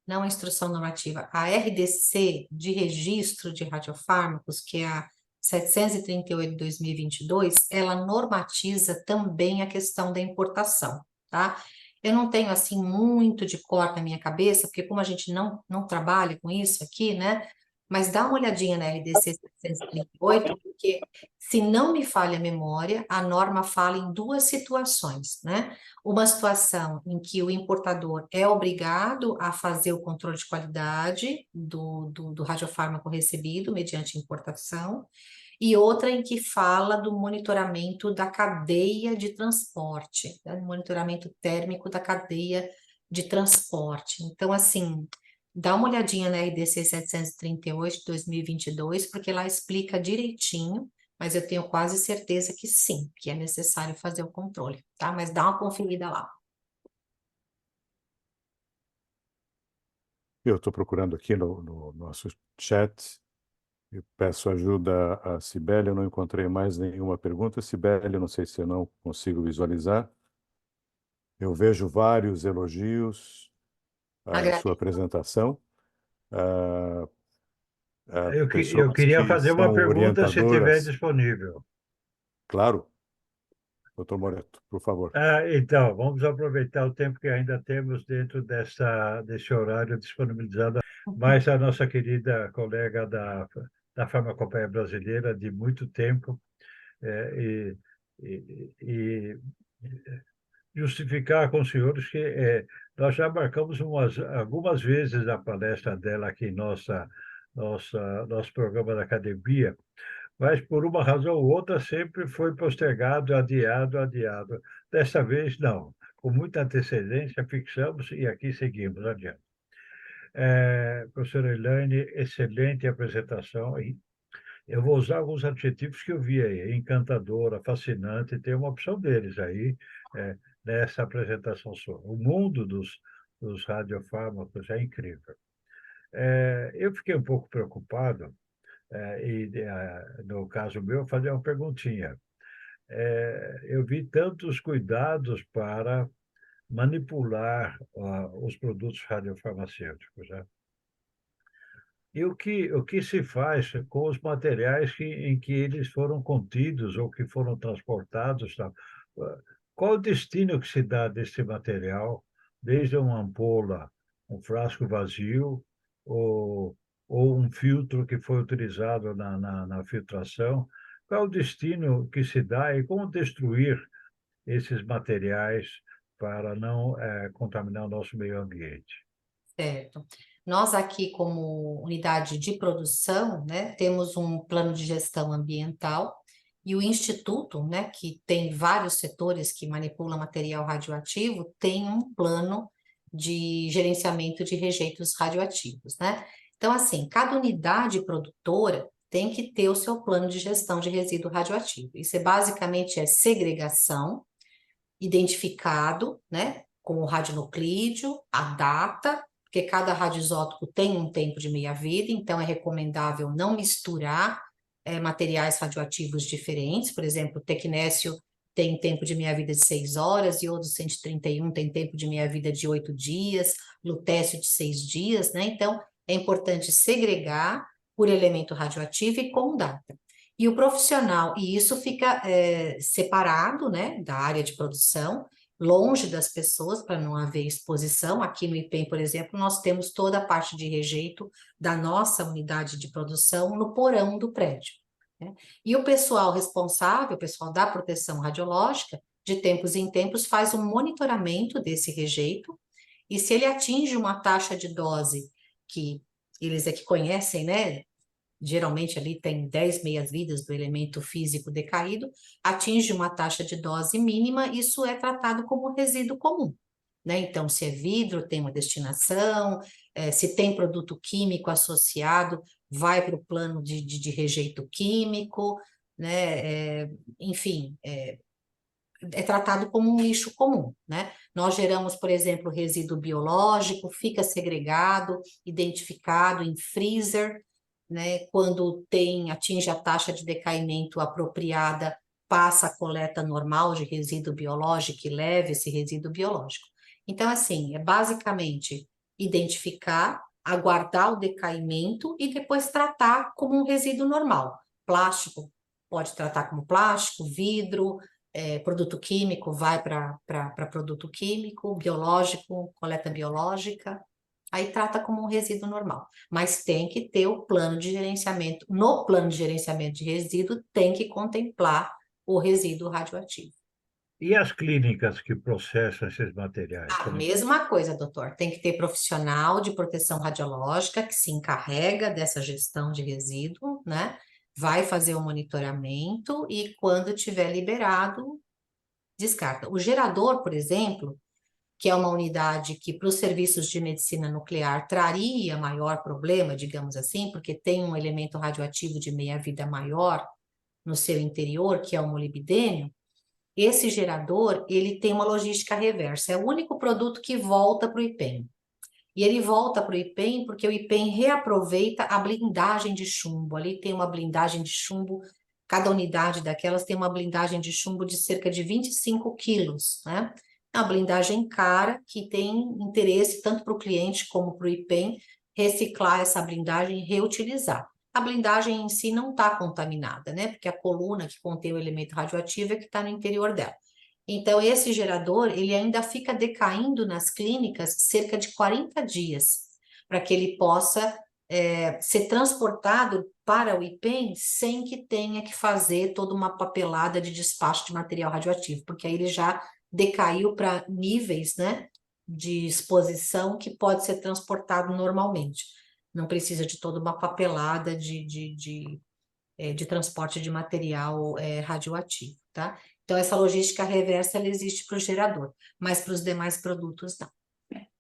não a instrução normativa, a RDC de registro de radiofármacos, que é a 738 de 2022, ela normatiza também a questão da importação, tá? Eu não tenho, assim, muito de cor na minha cabeça, porque como a gente não trabalha com isso aqui, né? Mas dá uma olhadinha na RDC 738, porque, se não me falha a memória, a norma fala em duas situações, né? Uma situação em que o importador é obrigado a fazer o controle de qualidade do radiofármaco recebido mediante importação, e outra em que fala do monitoramento da cadeia de transporte, né? Monitoramento térmico da cadeia de transporte. Então, assim, dá uma olhadinha na RDC 738 de 2022, porque lá explica direitinho, mas eu tenho quase certeza que sim, que é necessário fazer o controle, tá? Mas dá uma conferida lá. Eu estou procurando aqui no nosso chat. Eu peço ajuda a Cibele, eu não encontrei mais nenhuma pergunta. Cibele, eu não sei se eu não consigo visualizar. Eu vejo vários elogios à sua Agradeço. apresentação. Eu Pessoas queria que fazer uma são pergunta, se tiver orientadoras. disponível. Claro, doutor Moreto, por favor. Então, vamos aproveitar o tempo que ainda temos dentro desse horário disponibilizado. Mas a nossa querida colega da Farmacopeia Brasileira, de muito tempo, e justificar com os senhores que nós já marcamos algumas vezes a palestra dela aqui em nosso programa da academia, mas por uma razão ou outra sempre foi postergado, adiado, adiado. Dessa vez, não. Com muita antecedência, fixamos e aqui seguimos adiante. Professora Elaine, excelente apresentação. E eu vou usar alguns adjetivos que eu vi aí, encantadora, fascinante, tem uma opção deles aí, nessa apresentação sua. O mundo dos radiofármacos é incrível. Eu fiquei um pouco preocupado, no caso meu, fazer uma perguntinha. Eu vi tantos cuidados para manipular os produtos radiofarmacêuticos, né? E o que se faz com os materiais em que eles foram contidos ou que foram transportados, tal? Qual o destino que se dá desse material, desde uma ampola, um frasco vazio, ou, ou um filtro que foi utilizado na filtração? Qual o destino que se dá e como destruir esses materiais para não contaminar o nosso meio ambiente? Certo. Nós aqui, como unidade de produção, né, temos um plano de gestão ambiental e o Instituto, né, que tem vários setores que manipulam material radioativo, tem um plano de gerenciamento de rejeitos radioativos, né? Então, assim, cada unidade produtora tem que ter o seu plano de gestão de resíduo radioativo. Isso basicamente é segregação, identificado, né, com o radionuclídeo, a data, porque cada radioisótopo tem um tempo de meia-vida, então é recomendável não misturar materiais radioativos diferentes. Por exemplo, o tecnécio tem tempo de meia-vida de 6 horas, iodo 131 tem tempo de meia-vida de 8 dias, lutécio de 6 dias, né? Então, é importante segregar por elemento radioativo e com data. E o profissional, e isso fica separado, né, da área de produção, longe das pessoas, para não haver exposição. Aqui no IPEM, por exemplo, nós temos toda a parte de rejeito da nossa unidade de produção no porão do prédio, né? E o pessoal responsável, o pessoal da proteção radiológica, de tempos em tempos, faz um monitoramento desse rejeito, e se ele atinge uma taxa de dose que eles é que conhecem, né? Geralmente ali tem 10 meias-vidas do elemento físico decaído, atinge uma taxa de dose mínima, isso é tratado como resíduo comum, né? Então, se é vidro, tem uma destinação, se tem produto químico associado, vai para o plano de rejeito químico, né? Enfim, é tratado como um lixo comum, né? Nós geramos, por exemplo, resíduo biológico, fica segregado, identificado em freezer, né? Quando atinge a taxa de decaimento apropriada, passa a coleta normal de resíduo biológico e leva esse resíduo biológico. Então, assim, é basicamente identificar, aguardar o decaimento e depois tratar como um resíduo normal. Plástico, pode tratar como plástico, vidro, produto químico vai para produto químico, biológico, coleta biológica, aí trata como um resíduo normal. Mas tem que ter o plano de gerenciamento, no plano de gerenciamento de resíduo tem que contemplar o resíduo radioativo. E as clínicas que processam esses materiais? A mesma coisa, doutor, tem que ter profissional de proteção radiológica que se encarrega dessa gestão de resíduo, né? Vai fazer o monitoramento e quando tiver liberado, descarta. O gerador, por exemplo, que é uma unidade que para os serviços de medicina nuclear traria maior problema, digamos assim, porque tem um elemento radioativo de meia-vida maior no seu interior, que é o molibdênio. Esse gerador, ele tem uma logística reversa, é o único produto que volta para o IPEM. E ele volta para o IPEM porque o IPEM reaproveita a blindagem de chumbo. Ali tem uma blindagem de chumbo, cada unidade daquelas tem uma blindagem de chumbo de cerca de 25 quilos, né? É uma blindagem cara que tem interesse tanto para o cliente como para o IPEM reciclar essa blindagem e reutilizar. A blindagem em si não está contaminada, né? Porque a coluna que contém o elemento radioativo é que está no interior dela. Então, esse gerador, ele ainda fica decaindo nas clínicas cerca de 40 dias, para que ele possa ser transportado para o IPEM sem que tenha que fazer toda uma papelada de despacho de material radioativo, porque aí ele já decaiu para níveis, né, de exposição que pode ser transportado normalmente. Não precisa de toda uma papelada de transporte de material radioativo, tá? Então, essa logística reversa, ela existe para o gerador, mas para os demais produtos, não.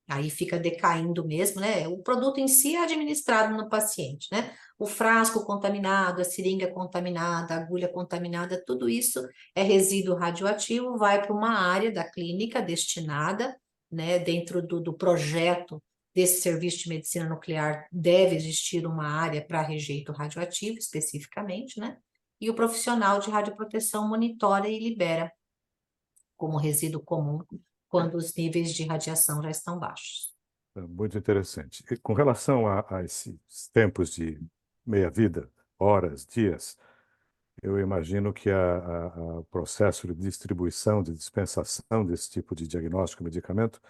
Aí fica decaindo mesmo, né? O produto em si é administrado no paciente, né? O frasco contaminado, a seringa contaminada, a agulha contaminada, tudo isso é resíduo radioativo, vai para uma área da clínica destinada, né? Dentro do projeto desse serviço de medicina nuclear, deve existir uma área para rejeito radioativo, especificamente, né? E o profissional de radioproteção monitora e libera como resíduo comum quando os níveis de radiação já estão baixos. É muito interessante. E com relação a esses tempos de meia-vida, horas, dias, eu imagino que o processo de distribuição, de dispensação desse tipo de diagnóstico, medicamento,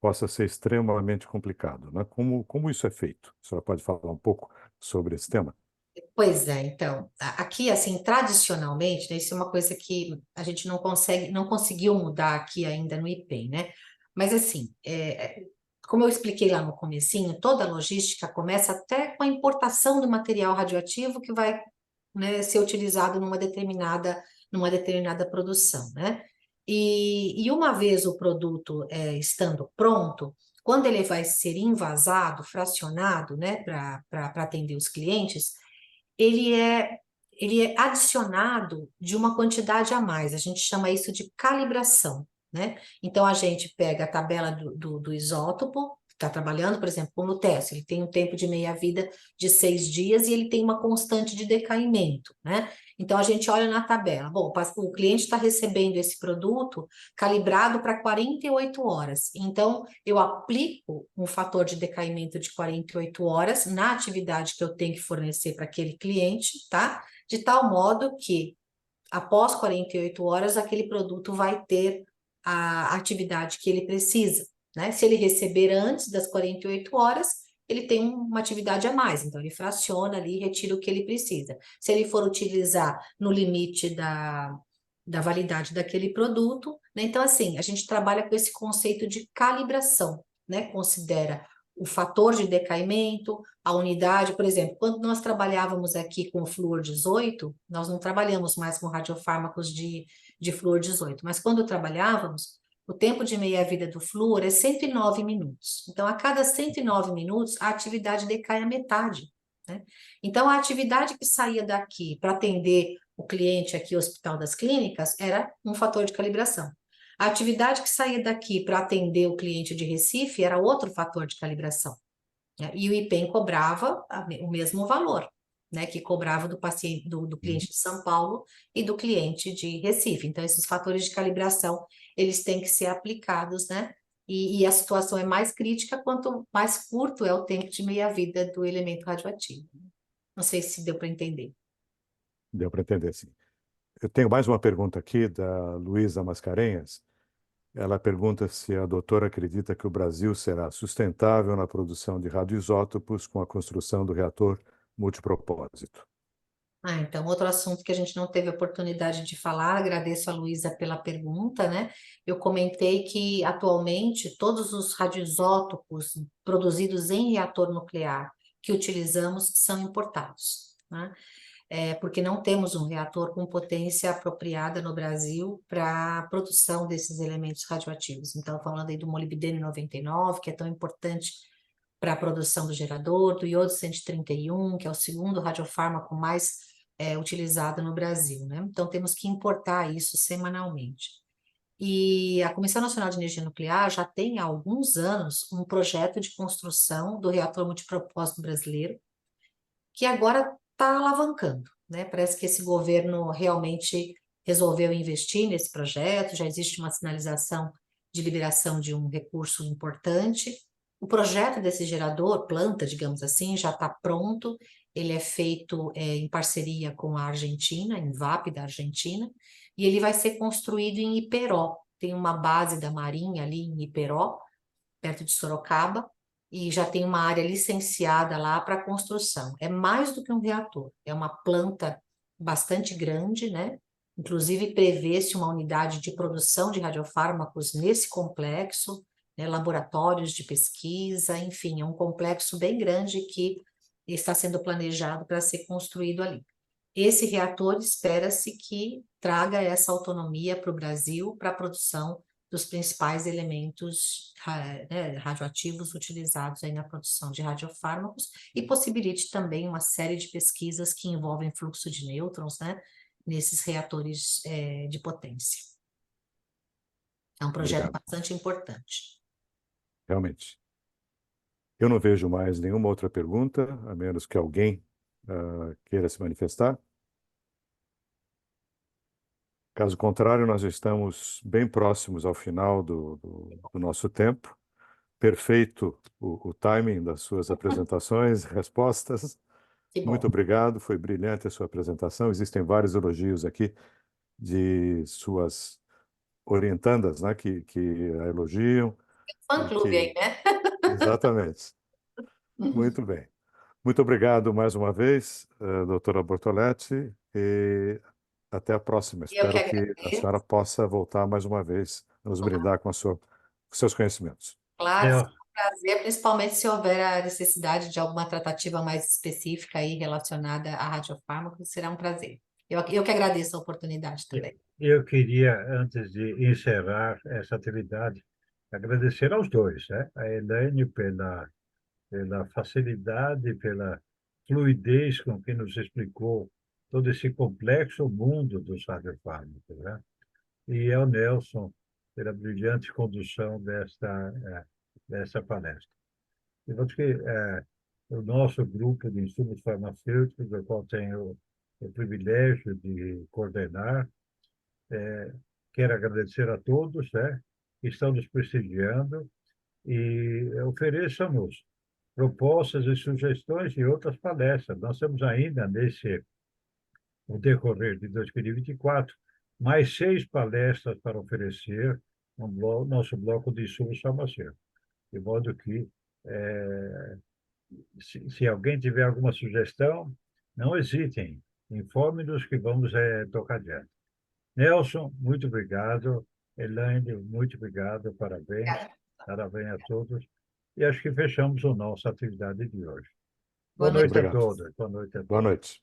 possa ser extremamente complicado, né? Como isso é feito? A senhora pode falar um pouco sobre esse tema? Pois é, então, aqui, assim, tradicionalmente, né, isso é uma coisa que a gente não conseguiu mudar aqui ainda no IPEM, né? Mas, assim, como eu expliquei lá no comecinho, toda a logística começa até com a importação do material radioativo que vai, né, ser utilizado numa determinada produção, né? E uma vez o produto estando pronto, quando ele vai ser envasado, fracionado, né, para atender os clientes, ele é, ele é adicionado de uma quantidade a mais. A gente chama isso de calibração, né? Então, a gente pega a tabela do isótopo, está trabalhando, por exemplo, com o lutésio, ele tem um tempo de meia-vida de 6 dias e ele tem uma constante de decaimento, né? Então, a gente olha na tabela. Bom, o cliente está recebendo esse produto calibrado para 48 horas. Então, eu aplico um fator de decaimento de 48 horas na atividade que eu tenho que fornecer para aquele cliente, tá? De tal modo que, após 48 horas, aquele produto vai ter a atividade que ele precisa, né? Se ele receber antes das 48 horas, ele tem uma atividade a mais, então ele fraciona ali e retira o que ele precisa. Se ele for utilizar no limite da validade daquele produto, né? Então, assim, a gente trabalha com esse conceito de calibração, né? Considera o fator de decaimento, a unidade, por exemplo, quando nós trabalhávamos aqui com o flúor 18, nós não trabalhamos mais com radiofármacos de flúor 18, mas quando trabalhávamos, o tempo de meia-vida do flúor é 109 minutos. Então, a cada 109 minutos, a atividade decai a metade, né? Então, a atividade que saía daqui para atender o cliente aqui, o Hospital das Clínicas, era um fator de calibração. A atividade que saía daqui para atender o cliente de Recife era outro fator de calibração, né? E o IPEM cobrava o mesmo valor, né, que cobrava do paciente, do cliente de São Paulo e do cliente de Recife. Então, esses fatores de calibração, eles têm que ser aplicados, né? E a situação é mais crítica quanto mais curto é o tempo de meia-vida do elemento radioativo. Não sei se deu para entender. Deu para entender, sim. Eu tenho mais uma pergunta aqui da Luísa Mascarenhas. Ela pergunta se a doutora acredita que o Brasil será sustentável na produção de radioisótopos com a construção do reator multipropósito. Então, outro assunto que a gente não teve oportunidade de falar, agradeço a Luísa pela pergunta, né? Eu comentei que, atualmente, todos os radioisótopos produzidos em reator nuclear que utilizamos são importados, né? Porque não temos um reator com potência apropriada no Brasil para a produção desses elementos radioativos. Então, falando aí do molibdênio 99, que é tão importante para a produção do gerador, do iodo 131, que é o segundo radiofármaco mais utilizado no Brasil, né? Então, temos que importar isso semanalmente. E a Comissão Nacional de Energia Nuclear já tem há alguns anos um projeto de construção do reator multipropósito brasileiro, que agora está alavancando, né? Parece que esse governo realmente resolveu investir nesse projeto, já existe uma sinalização de liberação de um recurso importante. O projeto desse gerador, planta, digamos assim, já está pronto, ele é feito em parceria com a Argentina, em VAP da Argentina, e ele vai ser construído em Iperó. Tem uma base da Marinha ali em Iperó, perto de Sorocaba, e já tem uma área licenciada lá para construção. É mais do que um reator, é uma planta bastante grande, né? Inclusive prevê-se uma unidade de produção de radiofármacos nesse complexo, né? Laboratórios de pesquisa, enfim, é um complexo bem grande que está sendo planejado para ser construído ali. Esse reator espera-se que traga essa autonomia para o Brasil para a produção dos principais elementos radioativos utilizados aí na produção de radiofármacos e possibilite também uma série de pesquisas que envolvem fluxo de nêutrons, né, nesses reatores de potência. É um projeto Obrigado. bastante importante. Realmente. Eu não vejo mais nenhuma outra pergunta, a menos que alguém queira se manifestar. Caso contrário, nós estamos bem próximos ao final do nosso tempo. Perfeito o timing das suas apresentações, respostas. Que bom. Muito obrigado, foi brilhante a sua apresentação. Existem vários elogios aqui de suas orientandas, né, que a elogiam. Fã-clube aí, né? Exatamente. Muito bem. Muito obrigado mais uma vez, doutora Bortoletti, e até a próxima. Eu que Espero que a agradeço. senhora possa voltar mais uma vez a nos brindar com com seus conhecimentos. Claro, Nel- será um prazer, principalmente se houver a necessidade de alguma tratativa mais específica aí relacionada a radiofármacos, será um prazer. Eu que agradeço a oportunidade também. Eu queria, antes de encerrar essa atividade, agradecer aos dois, né? A Elaine pela facilidade, pela fluidez com que nos explicou todo esse complexo mundo dos radiofármacos, né? E ao Nelson pela brilhante condução desta palestra. Eu acho que o nosso grupo de insumos farmacêuticos, do qual tenho o privilégio de coordenar, quero agradecer a todos, né, que estão nos prestigiando e ofereçam-nos propostas e sugestões de outras palestras. Nós temos ainda, no decorrer de 2024, mais 6 palestras para oferecer no nosso bloco de insumos farmacêuticos. De modo que, se alguém tiver alguma sugestão, não hesitem, informe-nos que vamos tocar adiante. Nelson, muito obrigado. Elaine, muito obrigado. Parabéns. Obrigada. Parabéns a todos. E acho que fechamos a nossa atividade de hoje. Boa Boa noite a Obrigado. todos. Boa noite a Boa todos. noite.